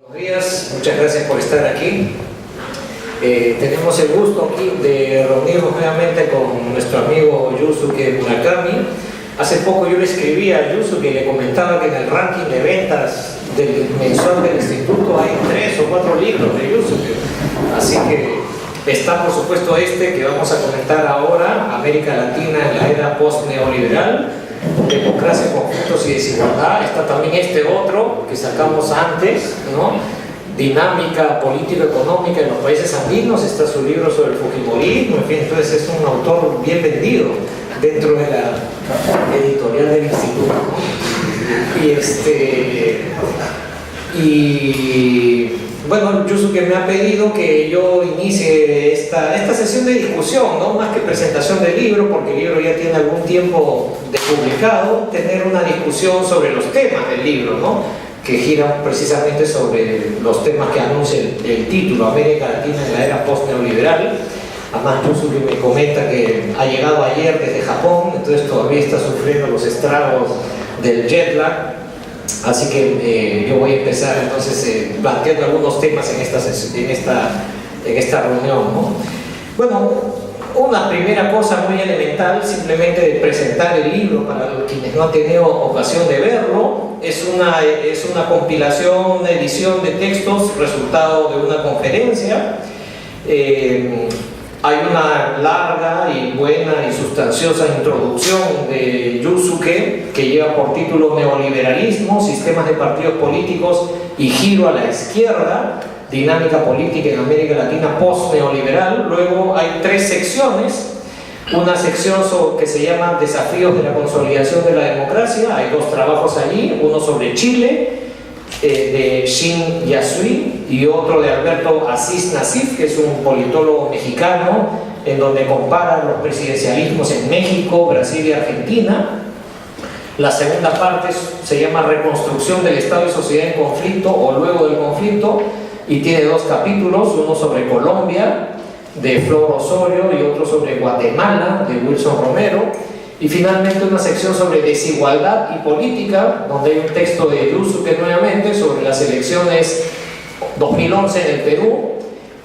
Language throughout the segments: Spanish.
Buenos días, muchas gracias por estar aquí. Tenemos el gusto aquí de reunirnos nuevamente con nuestro amigo Yusuke Murakami. Hace poco yo le escribí a Yusuke y le comentaba que en el ranking de ventas del mensual del instituto hay 3 o 4 libros de Yusuke. Así que está por supuesto este que vamos a comentar ahora, América Latina en la era post-neoliberal, Democracia, Conflictos y Desigualdad. Está también este otro que sacamos antes, ¿no? Dinámica político-económica en los países andinos. Está su libro sobre el fujimorismo. En fin, entonces es un autor bien vendido dentro de la editorial del instituto, ¿no? Y bueno, Yusuke me ha pedido que yo inicie esta sesión de discusión, ¿no? Más que presentación del libro, porque el libro ya tiene algún tiempo de publicado, tener una discusión sobre los temas del libro, ¿no? Que giran precisamente sobre los temas que anuncia el título, América Latina en la era post-neoliberal. Además, Yusuke me comenta que ha llegado ayer desde Japón, entonces todavía está sufriendo los estragos del jet lag. Así que yo voy a empezar entonces planteando algunos temas en esta reunión, ¿no? Bueno, una primera cosa muy elemental, simplemente de presentar el libro para quienes no han tenido ocasión de verlo. Es una compilación, una edición de textos, resultado de una conferencia. Hay una larga y buena y sustanciosa introducción de Yusuke que lleva por título Neoliberalismo, Sistemas de Partidos Políticos y Giro a la Izquierda, Dinámica Política en América Latina post-neoliberal. Luego hay 3 secciones. Una sección que se llama Desafíos de la Consolidación de la Democracia. Hay 2 trabajos allí, uno sobre Chile, de Shin Yasui, y otro de Alberto Asís Nasif, que es un politólogo mexicano, en donde compara los presidencialismos en México, Brasil y Argentina. La segunda parte se llama Reconstrucción del Estado y Sociedad en Conflicto o luego del conflicto, y tiene 2 capítulos, uno sobre Colombia, de Flor Osorio, y otro sobre Guatemala, de Wilson Romero. Y finalmente una sección sobre desigualdad y política, donde hay un texto de Yusuke nuevamente sobre las elecciones 2011 en el Perú,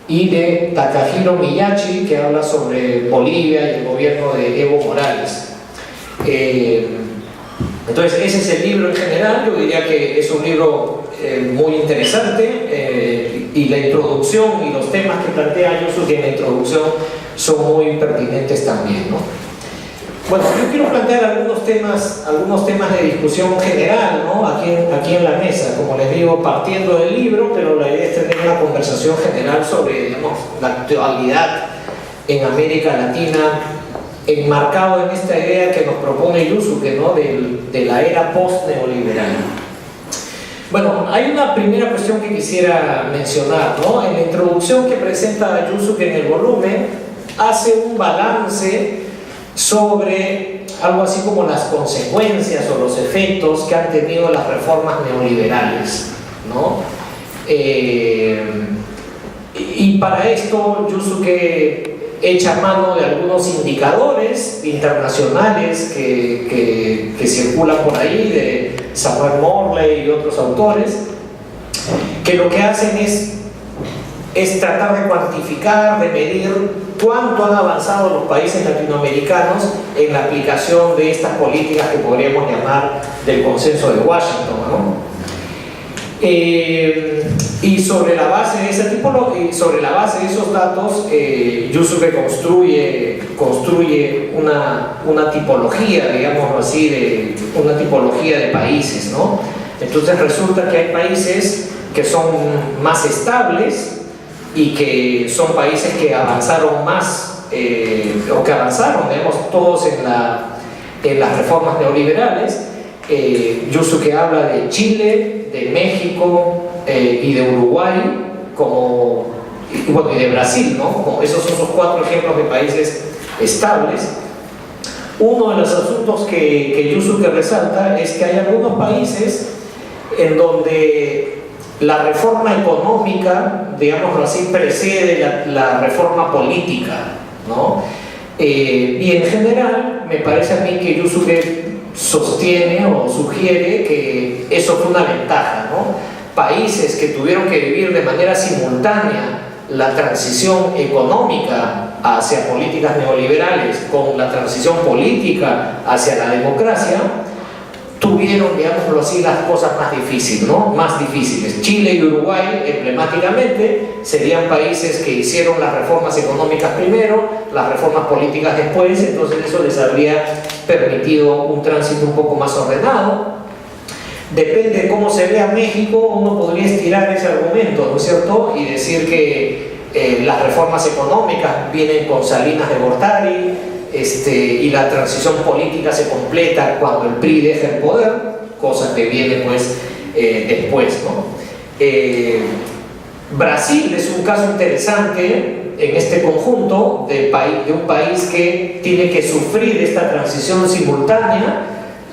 y de Takahiro Miyachi, que habla sobre Bolivia y el gobierno de Evo Morales. Entonces ese es el libro en general. Yo diría que es un libro muy interesante, y la introducción y los temas que plantea Yusuke en la introducción son muy pertinentes también, ¿no? Bueno, yo quiero plantear algunos temas de discusión general, ¿no? aquí en la mesa, como les digo, partiendo del libro, pero la idea es tener una conversación general sobre, digamos, la actualidad en América Latina, enmarcado en esta idea que nos propone Yusuke, ¿no? de la era post-neoliberal. Bueno, hay una primera cuestión que quisiera mencionar, ¿no? En la introducción que presenta Yusuke en el volumen, hace un balance sobre algo así como las consecuencias o los efectos que han tenido las reformas neoliberales, ¿no? Y para esto Yusuke echa mano de algunos indicadores internacionales que circulan por ahí, de Samuel Morley y otros autores, que lo que hacen es tratar de cuantificar, de medir cuánto han avanzado los países latinoamericanos en la aplicación de estas políticas que podríamos llamar del consenso de Washington, ¿no? Y sobre la base de esos datos, Yusuke construye una tipología, digámoslo así, una tipología de países, ¿no? Entonces resulta que hay países que son más estables y que son países que avanzaron más, o que avanzaron, digamos, todos en las reformas neoliberales. Yusuke habla de Chile, de México y de Uruguay, y de Brasil, ¿no? Como esos son sus 4 ejemplos de países estables. Uno de los asuntos que Yusuke resalta es que hay algunos países en donde la reforma económica, digámoslo así, precede la reforma política, ¿no? Y en general, me parece a mí que Yusuke sostiene o sugiere que eso fue una ventaja, ¿no? países que tuvieron que vivir de manera simultánea la transición económica hacia políticas neoliberales con la transición política hacia la democracia, tuvieron, digámoslo así, las cosas más difíciles, ¿no? Más difíciles. Chile y Uruguay, emblemáticamente, serían países que hicieron las reformas económicas primero, las reformas políticas después, entonces eso les habría permitido un tránsito un poco más ordenado. Depende de cómo se vea México, uno podría estirar ese argumento, ¿no es cierto? Y decir que las reformas económicas vienen con Salinas de Gortari, y la transición política se completa cuando el PRI deja el poder, cosa que viene pues después, ¿no? Brasil es un caso interesante en este conjunto de un país que tiene que sufrir esta transición simultánea,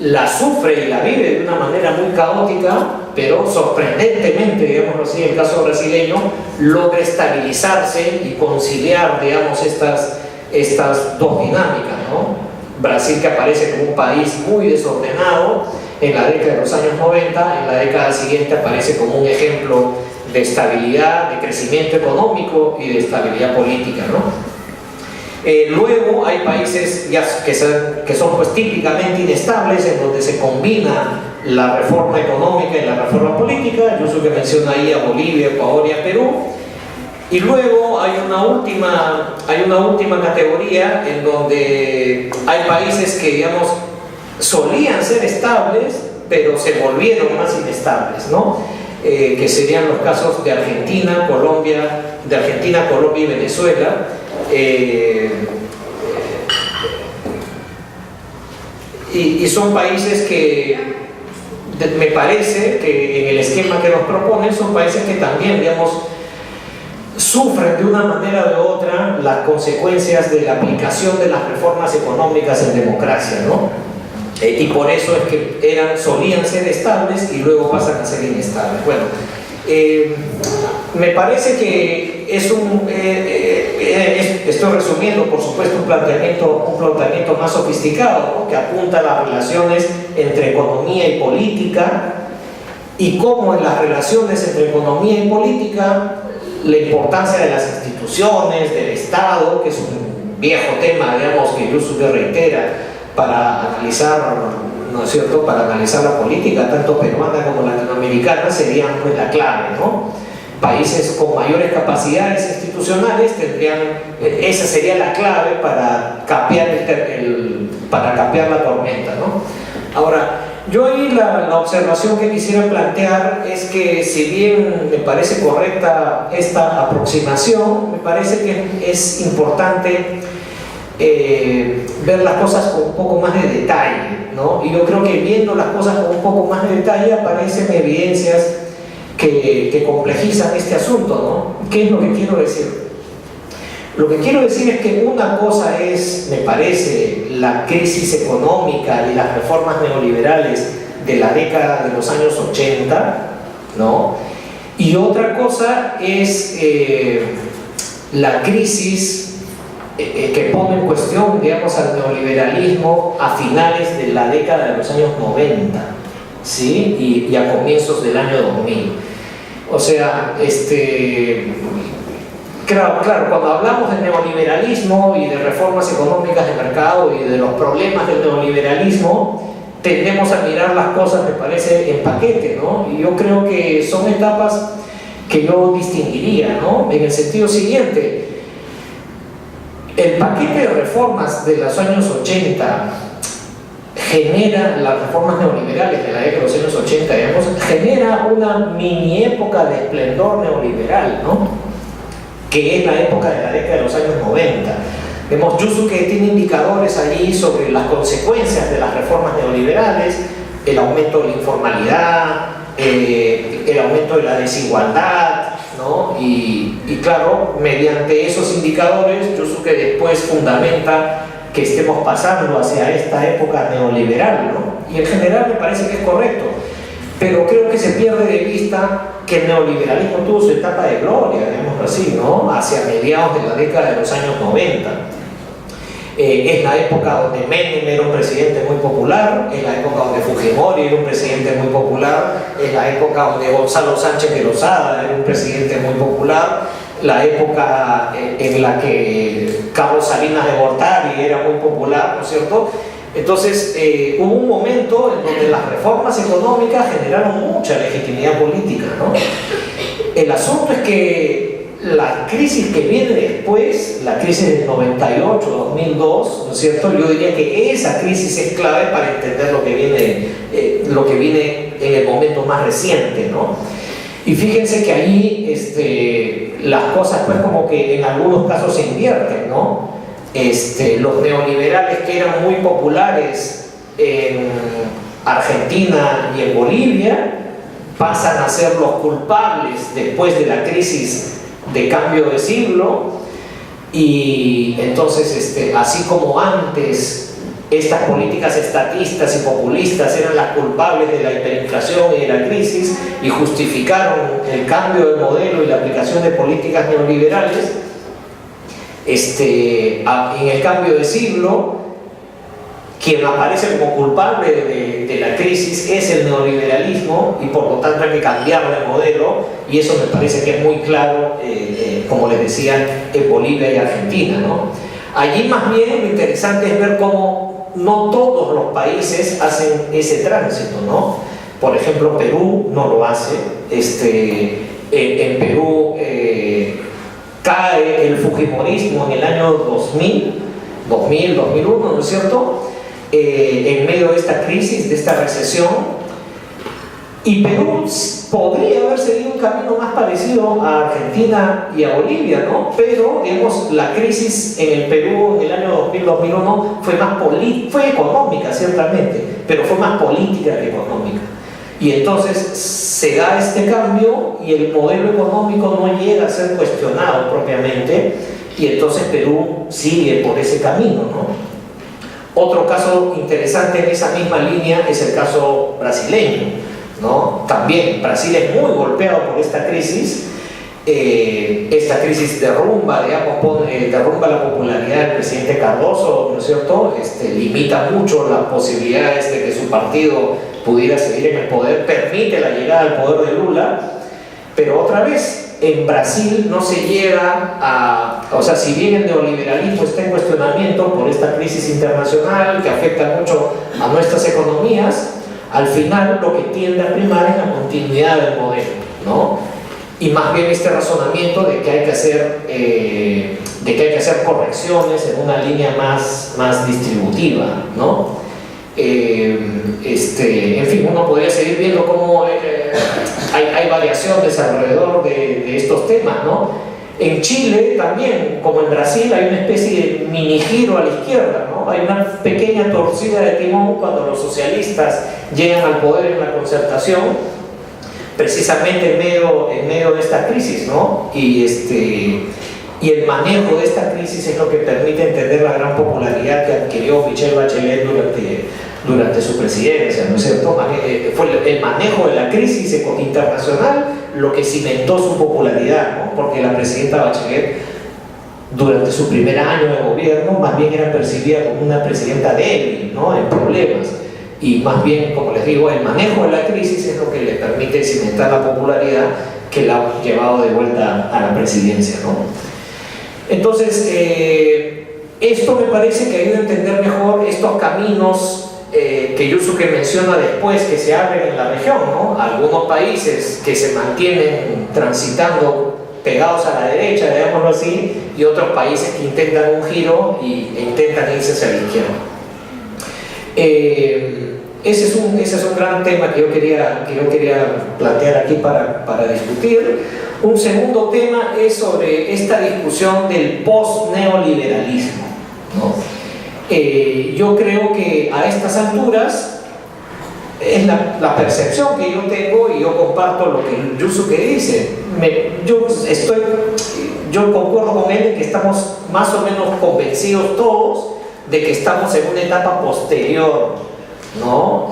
la sufre y la vive de una manera muy caótica, pero sorprendentemente, digámoslo así, en el caso brasileño, logra estabilizarse y conciliar, digamos, estas dos dinámicas, ¿no? Brasil, que aparece como un país muy desordenado en la década de los años 90, en la década siguiente aparece como un ejemplo de estabilidad, de crecimiento económico y de estabilidad política, ¿no? Luego hay países que son pues típicamente inestables, en donde se combina la reforma económica y la reforma política. Yo sé que menciona ahí a Bolivia, Ecuador y a Perú. Y luego hay una última categoría en donde hay países que, digamos, solían ser estables, pero se volvieron más inestables, ¿no? Que serían los casos de Argentina, Colombia y Venezuela. Y son países que me parece que en el esquema que nos proponen son países que también, digamos, sufren de una manera o de otra las consecuencias de la aplicación de las reformas económicas en democracia, ¿no? Y por eso es que solían ser estables y luego pasan a ser inestables. Bueno, me parece que estoy resumiendo, por supuesto, un planteamiento más sofisticado, ¿no? Que apunta a las relaciones entre economía y política, y cómo en las relaciones entre economía y política la importancia de las instituciones, del Estado, que es un viejo tema, digamos, que Yusuke reitera para analizar, ¿no es cierto?, para analizar la política, tanto peruana como latinoamericana, serían pues la clave, ¿no? Países con mayores capacidades institucionales esa sería la clave para capear la tormenta, ¿no? Ahora, yo ahí la observación que quisiera plantear es que, si bien me parece correcta esta aproximación, me parece que es importante ver las cosas con un poco más de detalle, ¿no? Y yo creo que viendo las cosas con un poco más de detalle aparecen evidencias que complejizan este asunto, ¿no? ¿Qué es lo que quiero decir? Lo que quiero decir es que una cosa es, me parece, la crisis económica y las reformas neoliberales de la década de los años 80, ¿no? Y otra cosa es la crisis que pone en cuestión, digamos, al neoliberalismo a finales de la década de los años 90, ¿sí? Y a comienzos del año 2000. O sea, claro, cuando hablamos de neoliberalismo y de reformas económicas de mercado y de los problemas del neoliberalismo, tendemos a mirar las cosas, me parece, en paquete, ¿no? Y yo creo que son etapas que yo distinguiría, ¿no? En el sentido siguiente: el paquete de reformas de los años 80 genera, las reformas neoliberales de la década de los años 80, digamos, genera una mini época de esplendor neoliberal, ¿no? Que es la época de la década de los años 90. Vemos, Yusuke tiene indicadores allí sobre las consecuencias de las reformas neoliberales, el aumento de la informalidad, el aumento de la desigualdad, ¿no? Y claro, mediante esos indicadores, Yusuke después fundamenta que estemos pasando hacia esta época neoliberal, ¿no? Y en general me parece que es correcto, pero creo que se pierde de vista que el neoliberalismo tuvo su etapa de gloria, digamos así, ¿no? Hacia mediados de la década de los años 90. Es la época donde Menem era un presidente muy popular, es la época donde Fujimori era un presidente muy popular, es la época donde Gonzalo Sánchez de Lozada era un presidente muy popular, la época en la que Carlos Salinas de Gortari era muy popular, ¿no es cierto? Entonces hubo un momento en donde las reformas económicas generaron mucha legitimidad política, ¿no? El asunto es que la crisis que viene después, la crisis del 98, 2002, ¿no es cierto? Yo diría que esa crisis es clave para entender lo que viene en el momento más reciente, ¿no? Y fíjense que ahí las cosas pues como que en algunos casos se invierten, ¿no? Los neoliberales que eran muy populares en Argentina y en Bolivia pasan a ser los culpables después de la crisis de cambio de siglo, y entonces así como antes estas políticas estatistas y populistas eran las culpables de la hiperinflación y de la crisis y justificaron el cambio de modelo y la aplicación de políticas neoliberales, en el cambio de siglo quien aparece como culpable de la crisis es el neoliberalismo, y por lo tanto hay que cambiar de modelo, y eso me parece que es muy claro, como les decía, en Bolivia y Argentina, ¿no? Allí más bien lo interesante es ver cómo no todos los países hacen ese tránsito, ¿no? Por ejemplo, Perú no lo hace. En Perú cae el fujimorismo en el año 2001, ¿no es cierto? En medio de esta crisis, de esta recesión, y Perú podría haber seguido un camino más parecido a Argentina y a Bolivia, ¿no? Pero, digamos, la crisis en el Perú en el año 2000-2001 fue económica, ciertamente, pero fue más política que económica. Y entonces se da este cambio y el modelo económico no llega a ser cuestionado propiamente, y entonces Perú sigue por ese camino, ¿no? Otro caso interesante en esa misma línea es el caso brasileño, ¿no? También Brasil es muy golpeado por esta crisis. Esta crisis derrumba la popularidad del presidente Cardoso, ¿no es cierto? Limita mucho las posibilidades de que su partido pudiera seguir en el poder, permite la llegada al poder de Lula, pero otra vez, en Brasil no se llega a... O sea, si bien el neoliberalismo está en cuestionamiento por esta crisis internacional que afecta mucho a nuestras economías, al final lo que tiende a primar es la continuidad del modelo, ¿no? Y más bien este razonamiento de que hay que hacer correcciones en una línea más distributiva, ¿no? En fin, uno podría seguir viendo cómo hay variaciones alrededor de estos temas, ¿no? En Chile también, como en Brasil, hay una especie de mini giro a la izquierda, ¿no? Hay una pequeña torcida de timón cuando los socialistas llegan al poder en la Concertación, precisamente en medio de esta crisis, ¿no? Y el manejo de esta crisis es lo que permite entender la gran popularidad que adquirió Michelle Bachelet durante su presidencia, ¿no es cierto? Fue el manejo de la crisis internacional lo que cimentó su popularidad, ¿no? Porque la presidenta Bachelet, durante su primer año de gobierno, más bien era percibida como una presidenta débil, ¿no? En problemas. Y más bien, como les digo, el manejo de la crisis es lo que le permite cimentar la popularidad que la ha llevado de vuelta a la presidencia, ¿no? Entonces, esto me parece que ayuda a entender mejor estos caminos que Yusuke menciona después que se abren en la región, ¿no? Algunos países que se mantienen transitando pegados a la derecha, digámoslo así, y otros países que intentan un giro e intentan irse hacia la izquierda. Ese es un gran tema que yo quería plantear aquí para discutir. Un segundo tema es sobre esta discusión del post-neoliberalismo, ¿no? Yo creo que a estas alturas es la percepción que yo tengo, y yo comparto lo que Yusuke dice. Yo concuerdo con él en que estamos más o menos convencidos todos de que estamos en una etapa posterior, ¿no?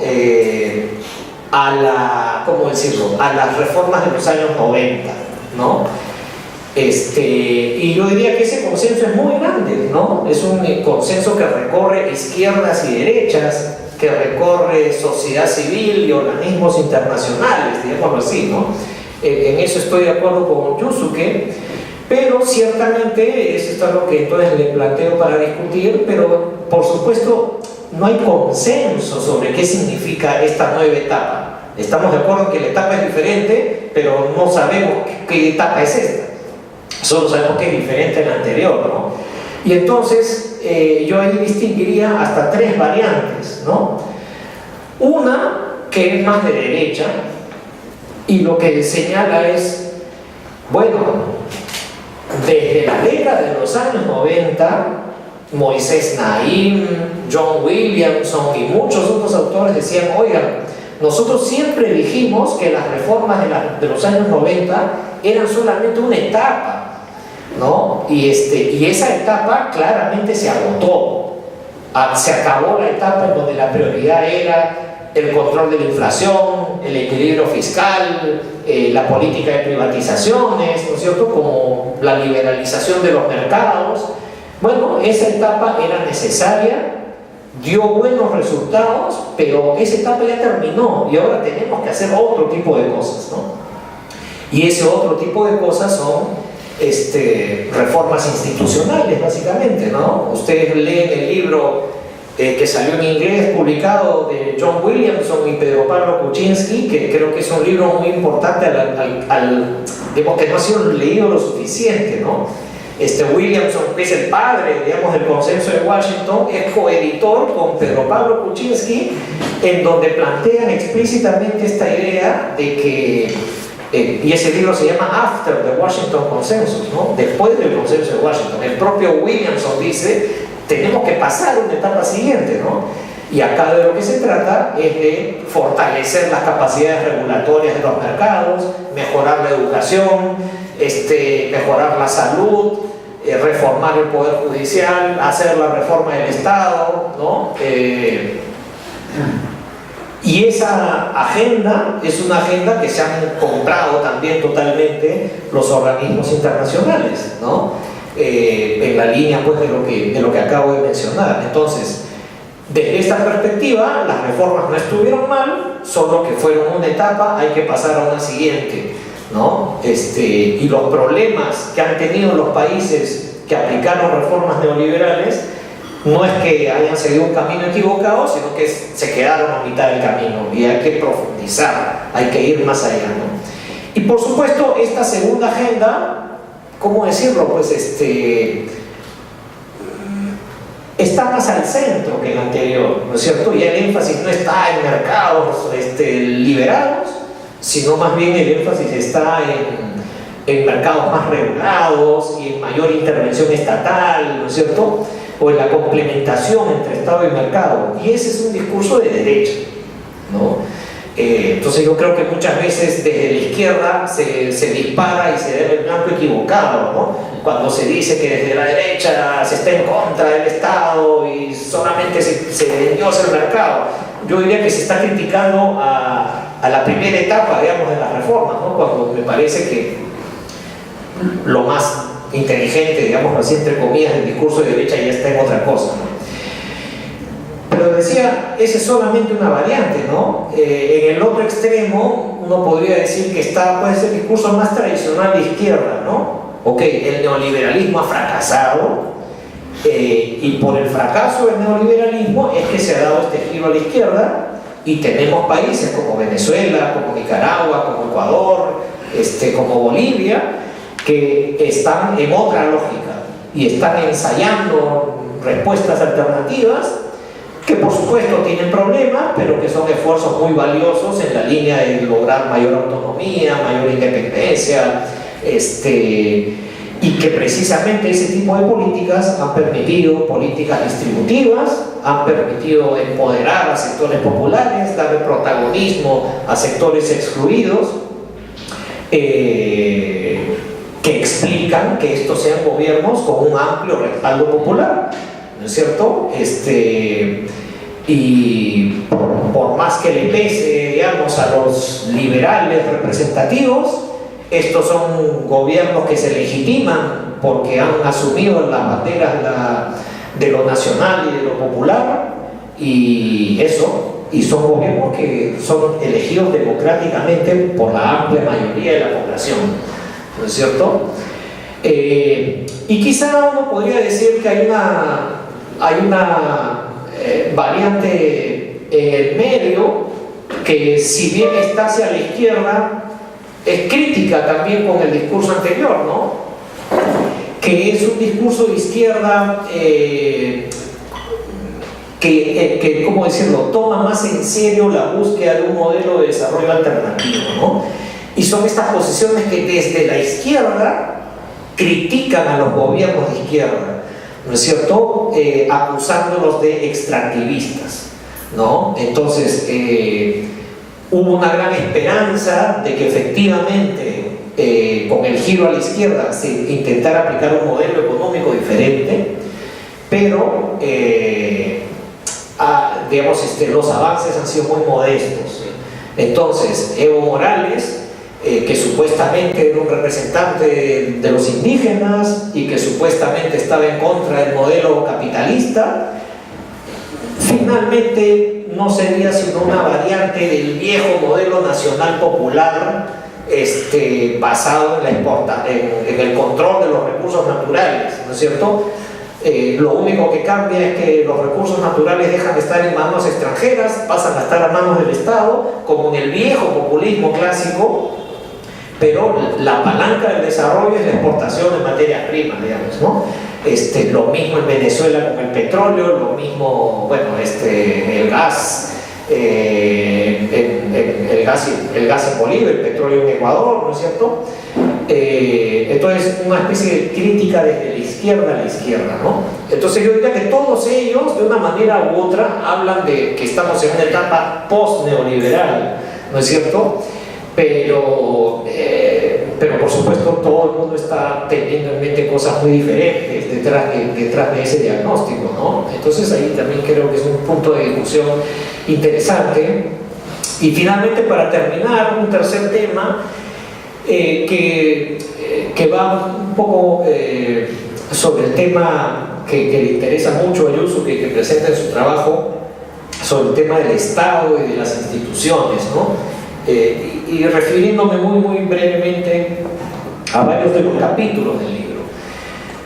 ¿Cómo decirlo? A las reformas de los años 90, ¿no? Y yo diría que ese consenso es muy grande, ¿no? Es un consenso que recorre izquierdas y derechas, que recorre sociedad civil y organismos internacionales, digámoslo así, ¿no? En eso estoy de acuerdo con Yusuke, pero ciertamente eso es algo que entonces le planteo para discutir, pero por supuesto no hay consenso sobre qué significa esta nueva etapa. Estamos de acuerdo en que la etapa es diferente, pero no sabemos qué etapa es esta. Solo sabemos que es diferente a la anterior, ¿no? Y entonces yo ahí distinguiría hasta tres variantes, ¿no? Una que es más de derecha y lo que señala es, bueno, desde la década de los años 90, Moisés Naim, John Williamson y muchos otros autores decían, oigan, nosotros siempre dijimos que las reformas de los años 90 eran solamente una etapa, ¿no? Y esa etapa claramente se agotó. Se acabó la etapa en donde la prioridad era el control de la inflación, el equilibrio fiscal, la política de privatizaciones, ¿no es cierto?, como la liberalización de los mercados. Bueno, esa etapa era necesaria, dio buenos resultados, pero esa etapa ya terminó y ahora tenemos que hacer otro tipo de cosas, ¿no? Y ese otro tipo de cosas son reformas institucionales, básicamente, ¿no? Ustedes leen el libro que salió en inglés, publicado, de John Williamson y Pedro Pablo Kuczynski, que creo que es un libro muy importante digamos que no ha sido leído lo suficiente, ¿no? Williamson, que es el padre, digamos, del consenso de Washington, es coeditor con Pedro Pablo Kuczynski, en donde plantean explícitamente esta idea de que y ese libro se llama After the Washington Consensus, ¿no? Después del consenso de Washington. El propio Williamson dice, tenemos que pasar a una etapa siguiente, ¿no? Y acá de lo que se trata es de fortalecer las capacidades regulatorias de los mercados, mejorar la educación, mejorar la salud, reformar el poder judicial, hacer la reforma del Estado, ¿no? Y esa agenda es una agenda que se han comprado también totalmente los organismos internacionales, ¿no? En la línea, pues, de lo que acabo de mencionar. Entonces, desde esta perspectiva, las reformas no estuvieron mal, solo que fueron una etapa, hay que pasar a una siguiente, ¿no? Y los problemas que han tenido los países que aplicaron reformas neoliberales no es que hayan seguido un camino equivocado, sino que se quedaron a mitad del camino y hay que profundizar, hay que ir más allá, ¿no? Y por supuesto, esta segunda agenda, ¿cómo decirlo? Pues está más al centro que el anterior, ¿no es cierto? Y el énfasis no está en mercados liberados, sino más bien el énfasis está en mercados más regulados y en mayor intervención estatal, ¿no es cierto?, o en la complementación entre Estado y mercado. Y ese es un discurso de derecha, ¿no? Entonces yo creo que muchas veces desde la izquierda se dispara y se da el blanco equivocado, ¿no? Cuando se dice que desde la derecha se está en contra del Estado y solamente se endiosa el mercado. Yo diría que se está criticando a la primera etapa, digamos, de las reformas, ¿no? Cuando me parece que lo más inteligente, digamos así, entre comillas, del discurso de derecha ya está en otra cosa, ¿no? Pero decía, esa es solamente una variante, ¿no? En el otro extremo, uno podría decir que puede ser el discurso más tradicional de izquierda, ¿no? Ok, el neoliberalismo ha fracasado, y por el fracaso del neoliberalismo es que se ha dado este giro a la izquierda y tenemos países como Venezuela, como Nicaragua, como Ecuador, como Bolivia, que están en otra lógica y están ensayando respuestas alternativas que por supuesto tienen problemas, pero que son esfuerzos muy valiosos en la línea de lograr mayor autonomía, mayor independencia, y que precisamente ese tipo de políticas han permitido políticas distributivas, han permitido empoderar a sectores populares, darle protagonismo a sectores excluidos, que explican que estos sean gobiernos con un amplio respaldo popular, ¿no es cierto? Y por más que le pese, digamos, a los liberales representativos, estos son gobiernos que se legitiman porque han asumido las banderas de lo nacional y de lo popular, y son gobiernos que son elegidos democráticamente por la amplia mayoría de la población, ¿no es cierto? Y quizá uno podría decir que hay una variante en el medio que, si bien está hacia la izquierda, es crítica también con el discurso anterior, ¿no? Que es un discurso de izquierda que, ¿cómo decirlo?, toma más en serio la búsqueda de un modelo de desarrollo alternativo, ¿no? Y son estas posiciones que desde la izquierda critican a los gobiernos de izquierda, ¿no es cierto?, acusándolos de extractivistas, ¿no? Entonces, hubo una gran esperanza de que efectivamente, con el giro a la izquierda, se intentara aplicar un modelo económico diferente, pero digamos, los avances han sido muy modestos. Entonces, Evo Morales, que supuestamente era un representante de los indígenas y que supuestamente estaba en contra del modelo capitalista, finalmente no sería sino una variante del viejo modelo nacional popular, basado en el control de los recursos naturales, ¿no es cierto? Lo único que cambia es que los recursos naturales dejan de estar en manos extranjeras, pasan a estar a manos del Estado, como en el viejo populismo clásico, pero la palanca del desarrollo es la exportación de materias primas, digamos, ¿no? Lo mismo en Venezuela con el petróleo, lo mismo, bueno, el gas, el gas en Bolivia, el petróleo en Ecuador, ¿no es cierto? Entonces, una especie de crítica desde la izquierda a la izquierda, ¿no? Entonces yo diría que todos ellos, de una manera u otra, hablan de que estamos en una etapa post-neoliberal, ¿no es cierto? Pero por supuesto todo el mundo está teniendo en mente cosas muy diferentes detrás de ese diagnóstico, ¿no? Entonces ahí también creo que es un punto de discusión interesante. Y finalmente, para terminar, un tercer tema que va un poco sobre el tema que le interesa mucho a Yusuke, que presenta en su trabajo, sobre el tema del Estado y de las instituciones, ¿no? Y refiriéndome muy brevemente a varios de los capítulos del libro.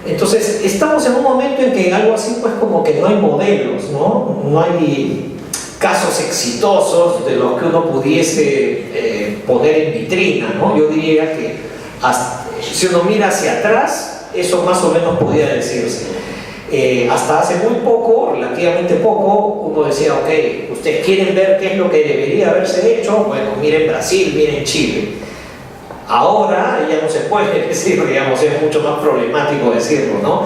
Entonces, estamos en un momento en que algo así, pues, como que no hay modelos, ¿no? No hay casos exitosos de los que uno pudiese poner en vitrina, ¿no? Yo diría que si uno mira hacia atrás, eso más o menos podía decirse. Hasta hace muy poco, relativamente poco, uno decía, ok, ustedes quieren ver qué es lo que debería haberse hecho, bueno, miren Brasil, miren Chile. Ahora ya no se puede decir, digamos, es mucho más problemático decirlo, ¿no?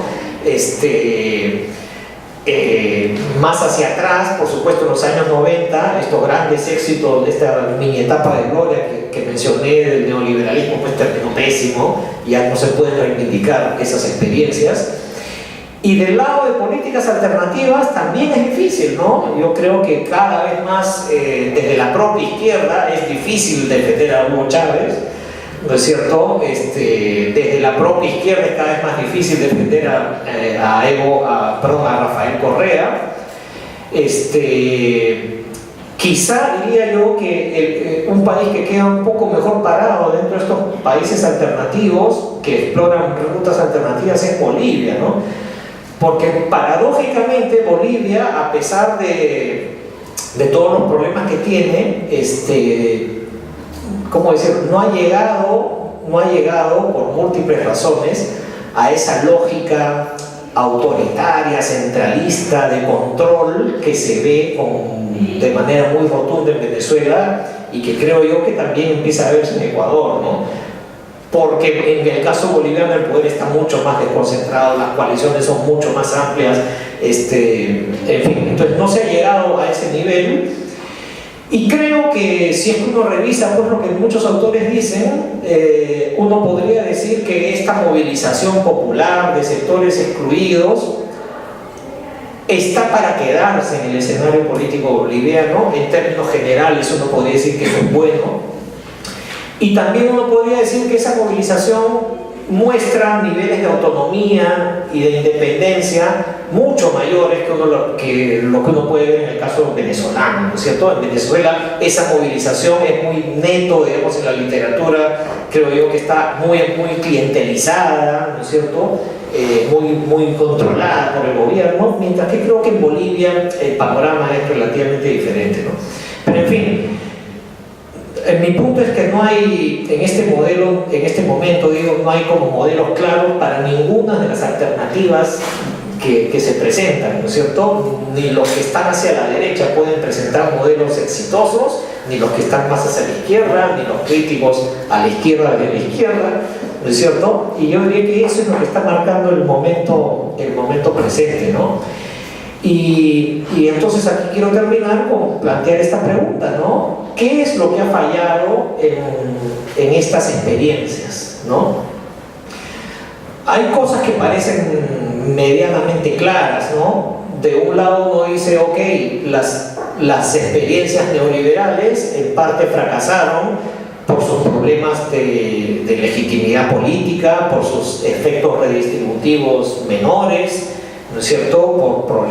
Más hacia atrás, por supuesto, en los años 90, estos grandes éxitos de esta mini etapa de gloria que mencioné del neoliberalismo, pues terminó pésimo, ya no se pueden reivindicar esas experiencias. Y del lado de políticas alternativas también es difícil, ¿no? Yo creo que cada vez más desde la propia izquierda es difícil defender a Hugo Chávez, ¿no es cierto? Desde la propia izquierda es cada vez más difícil defender a Rafael Correa. Quizá diría yo que un país que queda un poco mejor parado dentro de estos países alternativos que exploran rutas alternativas es Bolivia, ¿no? Porque paradójicamente Bolivia, a pesar de todos los problemas que tiene, ¿cómo decir? No ha llegado por múltiples razones a esa lógica autoritaria, centralista, de control que se ve de manera muy rotunda en Venezuela y que creo yo que también empieza a verse en Ecuador, ¿no? Porque en el caso boliviano el poder está mucho más desconcentrado, las coaliciones son mucho más amplias, en fin, entonces no se ha llegado a ese nivel. Y creo que si es que uno revisa pues, lo que muchos autores dicen, uno podría decir que esta movilización popular de sectores excluidos está para quedarse en el escenario político boliviano. En términos generales uno podría decir que eso es bueno, Y también uno podría decir que esa movilización muestra niveles de autonomía y de independencia mucho mayores que lo que uno puede ver en el caso venezolano, ¿no es cierto? En Venezuela esa movilización es muy neto, digamos, en la literatura, creo yo que está muy clientelizada, ¿no es cierto? Muy controlada por el gobierno, mientras que creo que en Bolivia el panorama es relativamente diferente, ¿no? Pero en fin, mi punto es que no hay, en este modelo, en este momento, digo, no hay como modelos claros para ninguna de las alternativas que se presentan, ¿no es cierto? Ni los que están hacia la derecha pueden presentar modelos exitosos, ni los que están más hacia la izquierda, ni los críticos a la izquierda de la izquierda, ¿no es cierto? Y yo diría que eso es lo que está marcando el momento presente, ¿no? Y entonces aquí quiero terminar con plantear esta pregunta, ¿no? ¿Qué es lo que ha fallado en estas experiencias, ¿no? Hay cosas que parecen medianamente claras, ¿no? De un lado uno dice, ok, las experiencias neoliberales en parte fracasaron por sus problemas de legitimidad política, por sus efectos redistributivos menores, ¿no es cierto? Por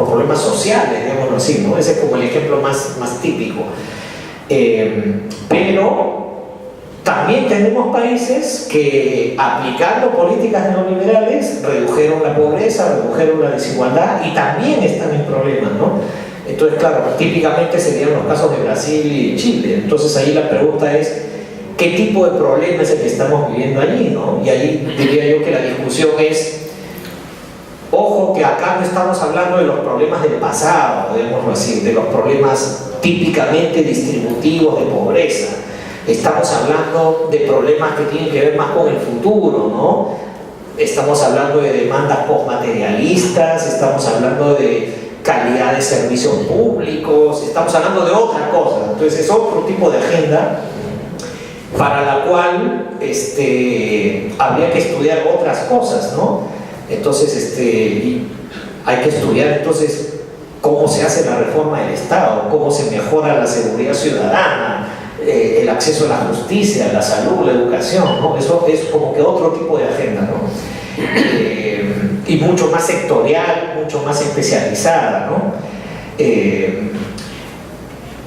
problemas sociales, digámoslo así, ¿no? Ese es como el ejemplo más típico. Pero también tenemos países que, aplicando políticas neoliberales, redujeron la pobreza, redujeron la desigualdad y también están en problemas, ¿no? Entonces, claro, típicamente serían los casos de Brasil y Chile. Entonces ahí la pregunta es, ¿qué tipo de problema es el que estamos viviendo allí, ¿no? Y ahí diría yo que la discusión es, ojo que acá no estamos hablando de los problemas del pasado, digámoslo así, de los problemas típicamente distributivos de pobreza. Estamos hablando de problemas que tienen que ver más con el futuro, ¿no? Estamos hablando de demandas postmaterialistas, estamos hablando de calidad de servicios públicos, estamos hablando de otra cosa. Entonces es otro tipo de agenda para la cual habría que estudiar otras cosas, ¿no? Entonces hay que estudiar entonces cómo se hace la reforma del Estado, cómo se mejora la seguridad ciudadana, el acceso a la justicia, la salud, la educación, ¿no? Eso es como que otro tipo de agenda, ¿no? Y mucho más sectorial, mucho más especializada, ¿no?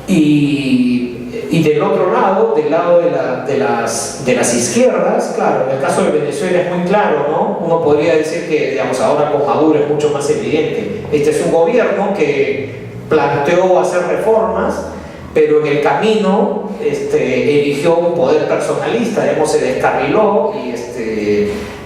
Y del otro lado, del lado de las izquierdas, claro, en el caso de Venezuela es muy claro, ¿no? Uno podría decir que, digamos, ahora con Maduro es mucho más evidente. Este es un gobierno que planteó hacer reformas, pero en el camino eligió un poder personalista, digamos, se descarriló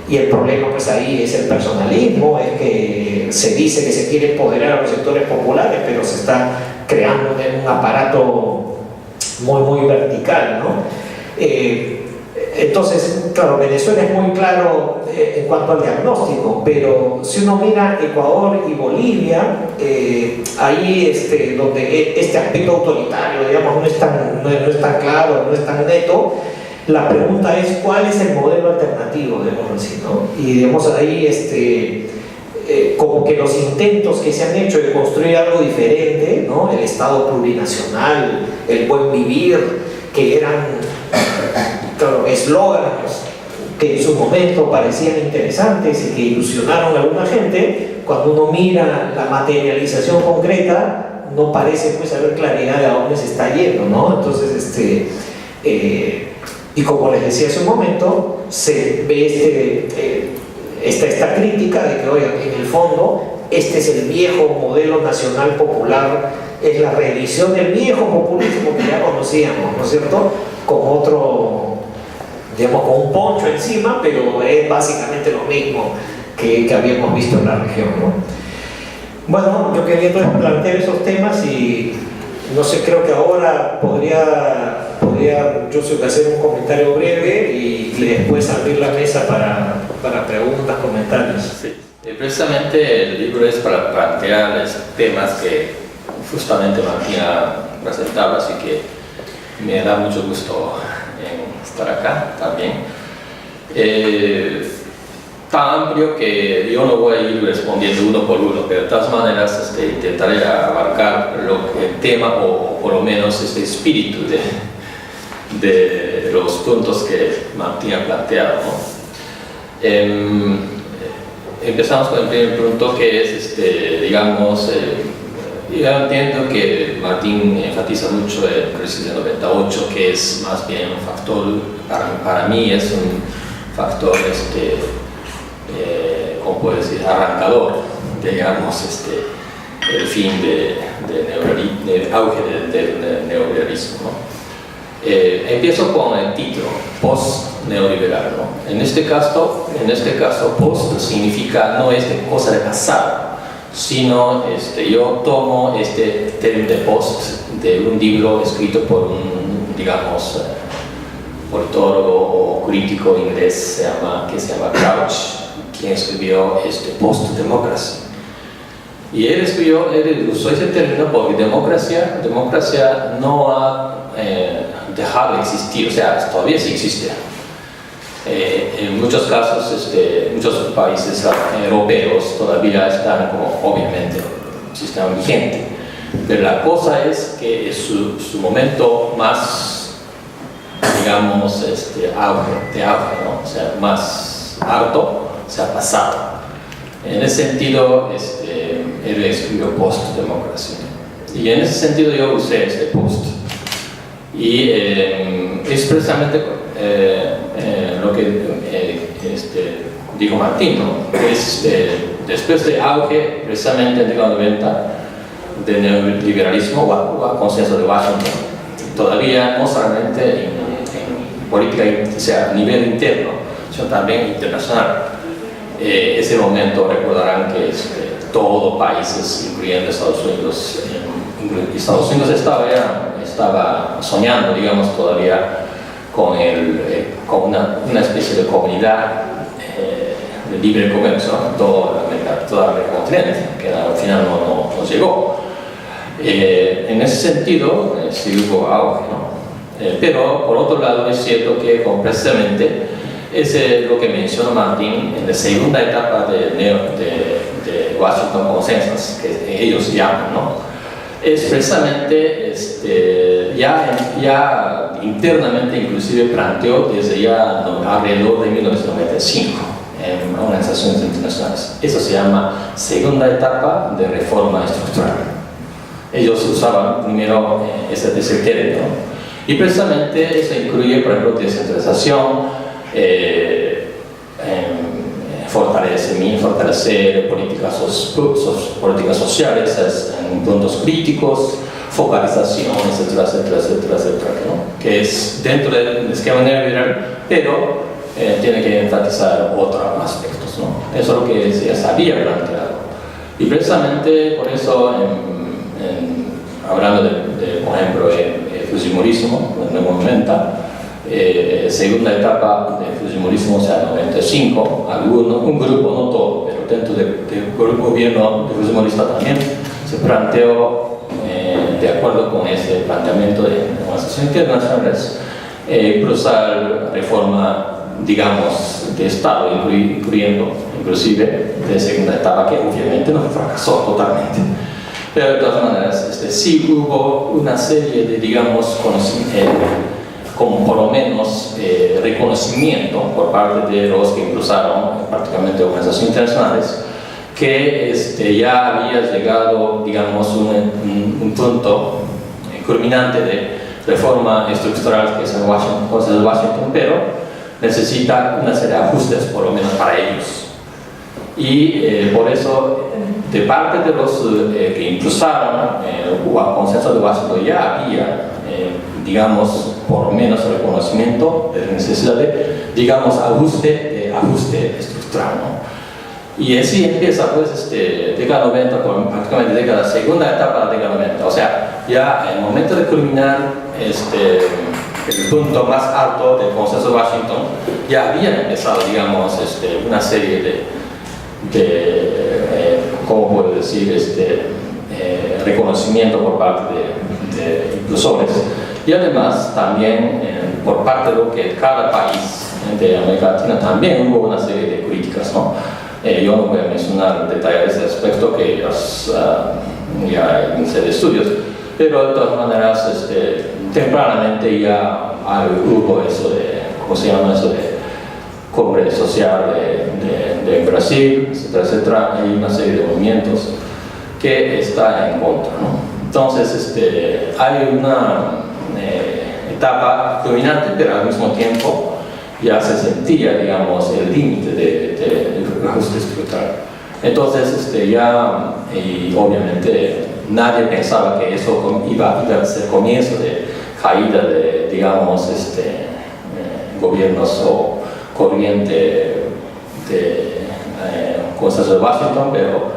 y el problema pues ahí es el personalismo, es que se dice que se quiere empoderar a los sectores populares, pero se está creando un aparato muy vertical, ¿no? Entonces, claro, Venezuela es muy claro en cuanto al diagnóstico, pero si uno mira Ecuador y Bolivia, ahí donde este aspecto autoritario, digamos, no es tan claro, no es tan neto, la pregunta es ¿cuál es el modelo alternativo, digamos así, ¿no? Y digamos ahí como que los intentos que se han hecho de construir algo diferente, ¿no? El Estado plurinacional, el buen vivir, que eran eslóganos que en su momento parecían interesantes y que ilusionaron a alguna gente, cuando uno mira la materialización concreta no parece pues haber claridad de a dónde se está yendo, ¿no? Entonces y como les decía hace un momento, se ve esta crítica de que, oigan, en el fondo este es el viejo modelo nacional popular, es la reedición del viejo populismo que ya conocíamos, ¿no es cierto? Con otro, digamos, con un poncho encima, pero es básicamente lo mismo que habíamos visto en la región, ¿no? Bueno, yo quería entonces plantear esos temas y no sé, creo que ahora podría yo sé, hacer un comentario breve y después abrir la mesa para preguntas, comentarios. Sí. Precisamente el libro es para plantear temas que justamente Martín ha presentado, así que me da mucho gusto estar acá también. Tan amplio que yo no voy a ir respondiendo uno por uno, pero de todas maneras intentaré abarcar el tema o por lo menos este espíritu de los puntos que Martín ha planteado, ¿no? Empezamos con el primer punto, que es, digamos, yo entiendo que Martín enfatiza mucho el crisis de 98, que es más bien un factor, para mí es un factor, ¿cómo puedo decir?, arrancador, digamos, el fin del auge del neoliberalismo, ¿no? Empiezo con el título, post-neoliberal, ¿no? En este caso, post significa, no es de cosa de pasado, sino yo tomo este término de post de un libro escrito por un, digamos, politólogo o crítico inglés que se llama Crouch, quien escribió Post-Democracy. Y él usó ese término porque democracia no ha dejado de existir, o sea, todavía sí existe. En muchos casos, muchos países europeos todavía están como, obviamente, un sistema vigente. Pero la cosa es que su momento más, digamos, auge, ¿no? O sea, más alto, se ha pasado. En ese sentido, él escribió post-democracia. Y en ese sentido yo usé este post. Y es precisamente lo que dijo Martín, ¿no? Después de auge, precisamente en los 90, del neoliberalismo o consenso de Washington, todavía no solamente en política, o sea, a nivel interno, sino también internacional. Ese momento recordarán que todos países, incluyendo Estados Unidos, estaba soñando, digamos, todavía con una especie de comunidad de libre comercio, ¿no? Todo el continente, que al final no llegó. En ese sentido, sí hubo auge, ¿no? Pero por otro lado es cierto que precisamente es lo que mencionó Martín en la segunda etapa de Washington Consensus, que ellos llaman, ¿no? Es precisamente ya internamente inclusive planteó desde ya alrededor de 1995 en organizaciones internacionales. Eso se llama segunda etapa de reforma estructural. Ellos usaban primero ese término, y precisamente eso incluye, por ejemplo, descentralización, fortalecer políticas sociales en puntos críticos, focalización, etcétera, ¿no? Que es dentro del esquema neoliberal, pero tiene que enfatizar otros aspectos, ¿no? Eso es lo que ya se había planteado. Y precisamente por eso, hablando por ejemplo, el fujimorismo, en el 90, segunda etapa del fujimorismo, o sea, 95, un grupo, no todo, pero dentro del gobierno de fujimorista también se planteó, de acuerdo con ese planteamiento de organizaciones internacionales, impulsar reforma, digamos, de Estado, incluyendo inclusive de segunda etapa, que obviamente no fracasó totalmente. Pero de todas maneras, sí hubo una serie de, digamos, como por lo menos reconocimiento por parte de los que impulsaron prácticamente organizaciones internacionales, que ya había llegado, digamos, un punto culminante de reforma estructural, que es el Washington, pero necesita una serie de ajustes, por lo menos para ellos. Y por eso, de parte de los que impulsaron el consenso de Washington, ya había, digamos, por lo menos el reconocimiento de la necesidad de, digamos, ajuste estructural, ¿no? Y así empieza, pues, década 90, prácticamente segunda etapa de la década 90. O sea, ya en el momento de culminar el punto más alto del consenso de Washington, ya habían empezado, digamos, una serie de ¿cómo puedo decir?, reconocimiento por parte de impulsores. Y además también por parte de lo que cada país de América Latina también hubo una serie de críticas, ¿no? Yo no voy a mencionar detalles de ese aspecto, que ya hay una serie de estudios, pero de todas maneras tempranamente ya hubo eso de, ¿cómo se llama eso? De cumbre social de Brasil, etcétera, etcétera. Hay una serie de movimientos que está en contra, ¿no? Entonces, hay una etapa dominante, pero al mismo tiempo ya se sentía, digamos, el límite del ajuste estructural. Entonces, y obviamente nadie pensaba que eso iba a ser comienzo de caída de, digamos, gobiernos o corriente de cosas de Washington,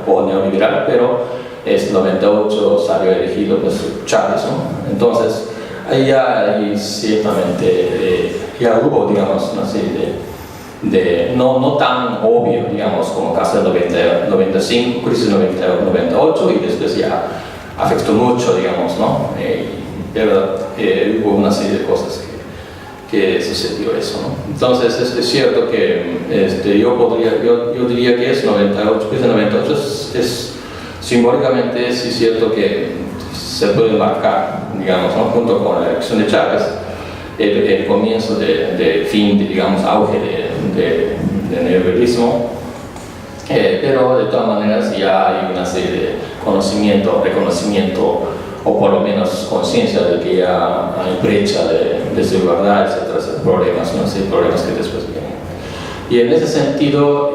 o neoliberal, pero en 98 salió elegido pues, Chávez, ¿no? Entonces, ahí ya ciertamente ya hubo, digamos, una serie no tan obvio, digamos, como caso del 95, crisis 98, y después ya afectó mucho, digamos, ¿no? Pero hubo una serie de cosas que sucedió eso, ¿no? Entonces, es cierto que yo diría que es 98, crisis 98 es simbólicamente sí es cierto que se puede marcar, digamos, ¿no? Junto con la elección de Chávez, el comienzo de fin, digamos, auge del neoliberalismo, pero de todas maneras ya hay una serie de reconocimiento, o por lo menos conciencia de que ya hay brecha de desigualdad, etcétera, problemas, ¿no? Sí, problemas que después vienen. Y en ese sentido,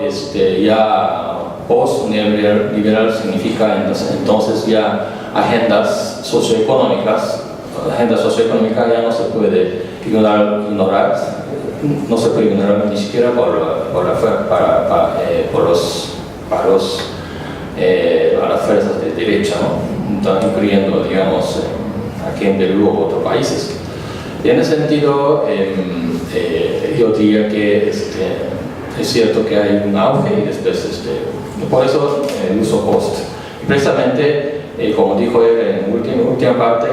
ya post-neoliberal significa entonces ya agendas socioeconómicas. La agenda socioeconómica ya no se puede ignorar, no se puede ignorar ni siquiera por los paros a las fuerzas de derecha, ¿no? Incluyendo, digamos, aquí en Perú o otros países. Y en ese sentido, yo diría que es cierto que hay un auge y después, por eso el uso post. Y precisamente, como dijo él en última parte,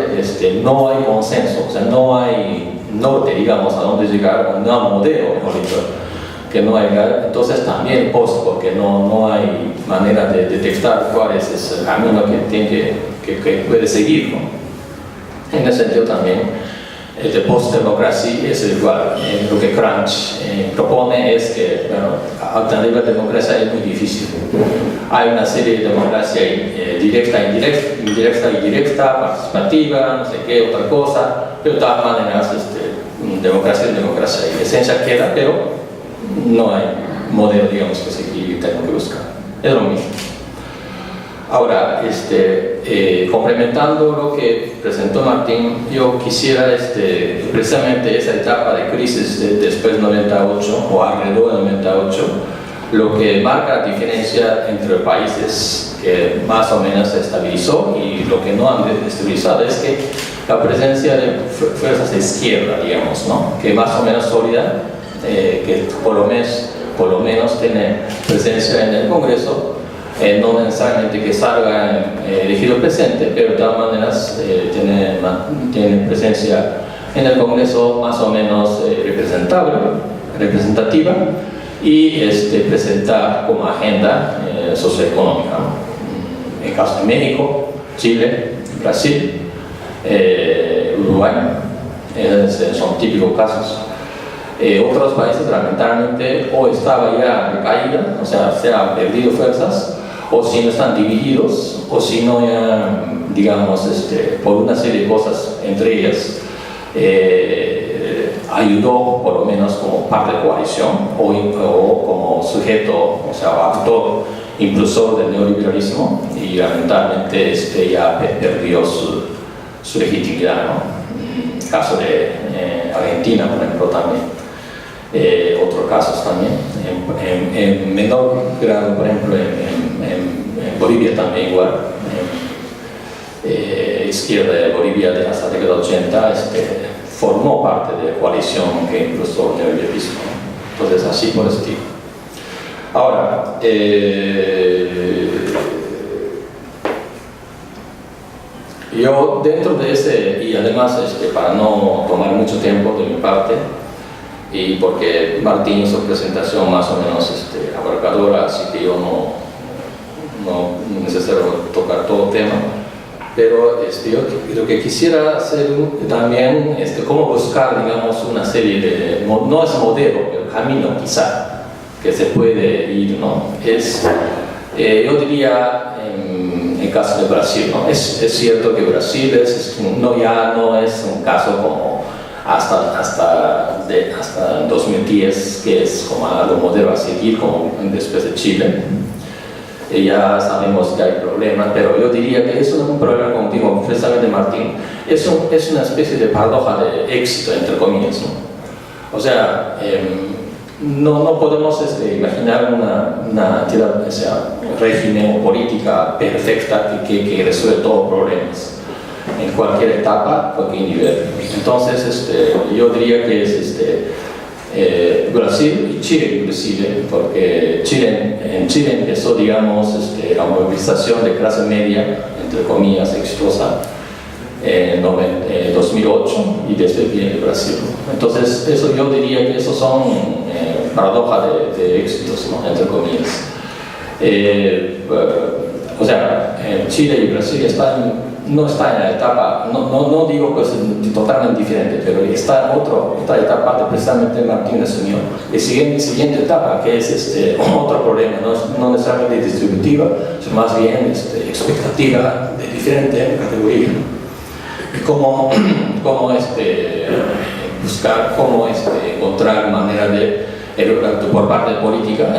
no hay consenso, o sea, no hay norte, digamos, a dónde llegar, no hay modelo, mejor dicho, que no hay, entonces también post, porque no hay manera de detectar cuál es el camino que puede seguir, ¿no? En ese sentido también, el de post-democracia es igual. Lo que Crunch propone es que, bueno, alternativa de democracia es muy difícil. Hay una serie de democracia directa, indirecta, participativa, no sé qué, otra cosa, pero de todas maneras, democracia, y esencia queda, pero no hay modelo, digamos, que seguir y tengo que buscar. Es lo mismo. Ahora, complementando lo que presentó Martín, yo quisiera precisamente esa etapa de crisis después de 98 o alrededor de 98, lo que marca la diferencia entre países que más o menos se estabilizó y lo que no han estabilizado es que la presencia de fuerzas de izquierda, digamos, ¿no? Que más o menos sólida, que por lo menos tiene presencia en el Congreso. No necesariamente que salga elegido presidente, pero de todas maneras tiene presencia en el Congreso más o menos representativa y presentar como agenda socioeconómica, ¿no? En el caso de México, Chile, Brasil, Uruguay, son típicos casos. Otros países lamentablemente o estaba ya recaída, o sea, se han perdido fuerzas, o si no están divididos, o si no ya, digamos, por una serie de cosas, entre ellas, ayudó por lo menos como parte de coalición, o como sujeto, o sea, actor impulsor del neoliberalismo, y lamentablemente ya perdió su legitimidad, ¿no? El caso de Argentina, por ejemplo, también. Otros casos también, en menor grado, por ejemplo, en Bolivia también igual. Izquierda de Bolivia de hasta la década de 80 formó parte de la coalición que impulsó el neoliberalismo, ¿no? Entonces, así por ese tipo. Ahora, yo dentro de ese, y además para no tomar mucho tiempo de mi parte, y porque Martín hizo presentación más o menos abarcadora, así que yo no es necesario tocar todo el tema. pero yo lo que quisiera hacer también es cómo buscar, digamos, una serie de, no es modelo, pero camino quizá, que se puede ir, ¿no? Yo diría, en el caso de Brasil, ¿no? Es cierto que Brasil ya no es un caso como hasta 2010, que es como algo modelo a seguir, como después de Chile. Ya sabemos que hay problemas, pero yo diría que eso no es un problema contigo, precisamente Martín, es una especie de paradoja de éxito, entre comillas, ¿no? O sea, no podemos imaginar una entidad, o sea, régimen o política perfecta que resuelve todos los problemas en cualquier etapa, cualquier nivel. Entonces, yo diría que es Brasil y Chile inclusive, porque en Chile empezó, digamos, la movilización de clase media, entre comillas, exitosa, en 2008, y después viene Brasil. Entonces, yo diría que esos son paradojas de éxitos, ¿no? Entre comillas. O sea, Chile y Brasil no están en la etapa, no digo que es totalmente diferente, pero está en otra etapa de precisamente Martín asumió. La siguiente etapa, que es otro problema, no necesariamente distributiva, sino más bien expectativa de diferente categoría. Cómo buscar, cómo encontrar manera de, por parte de política,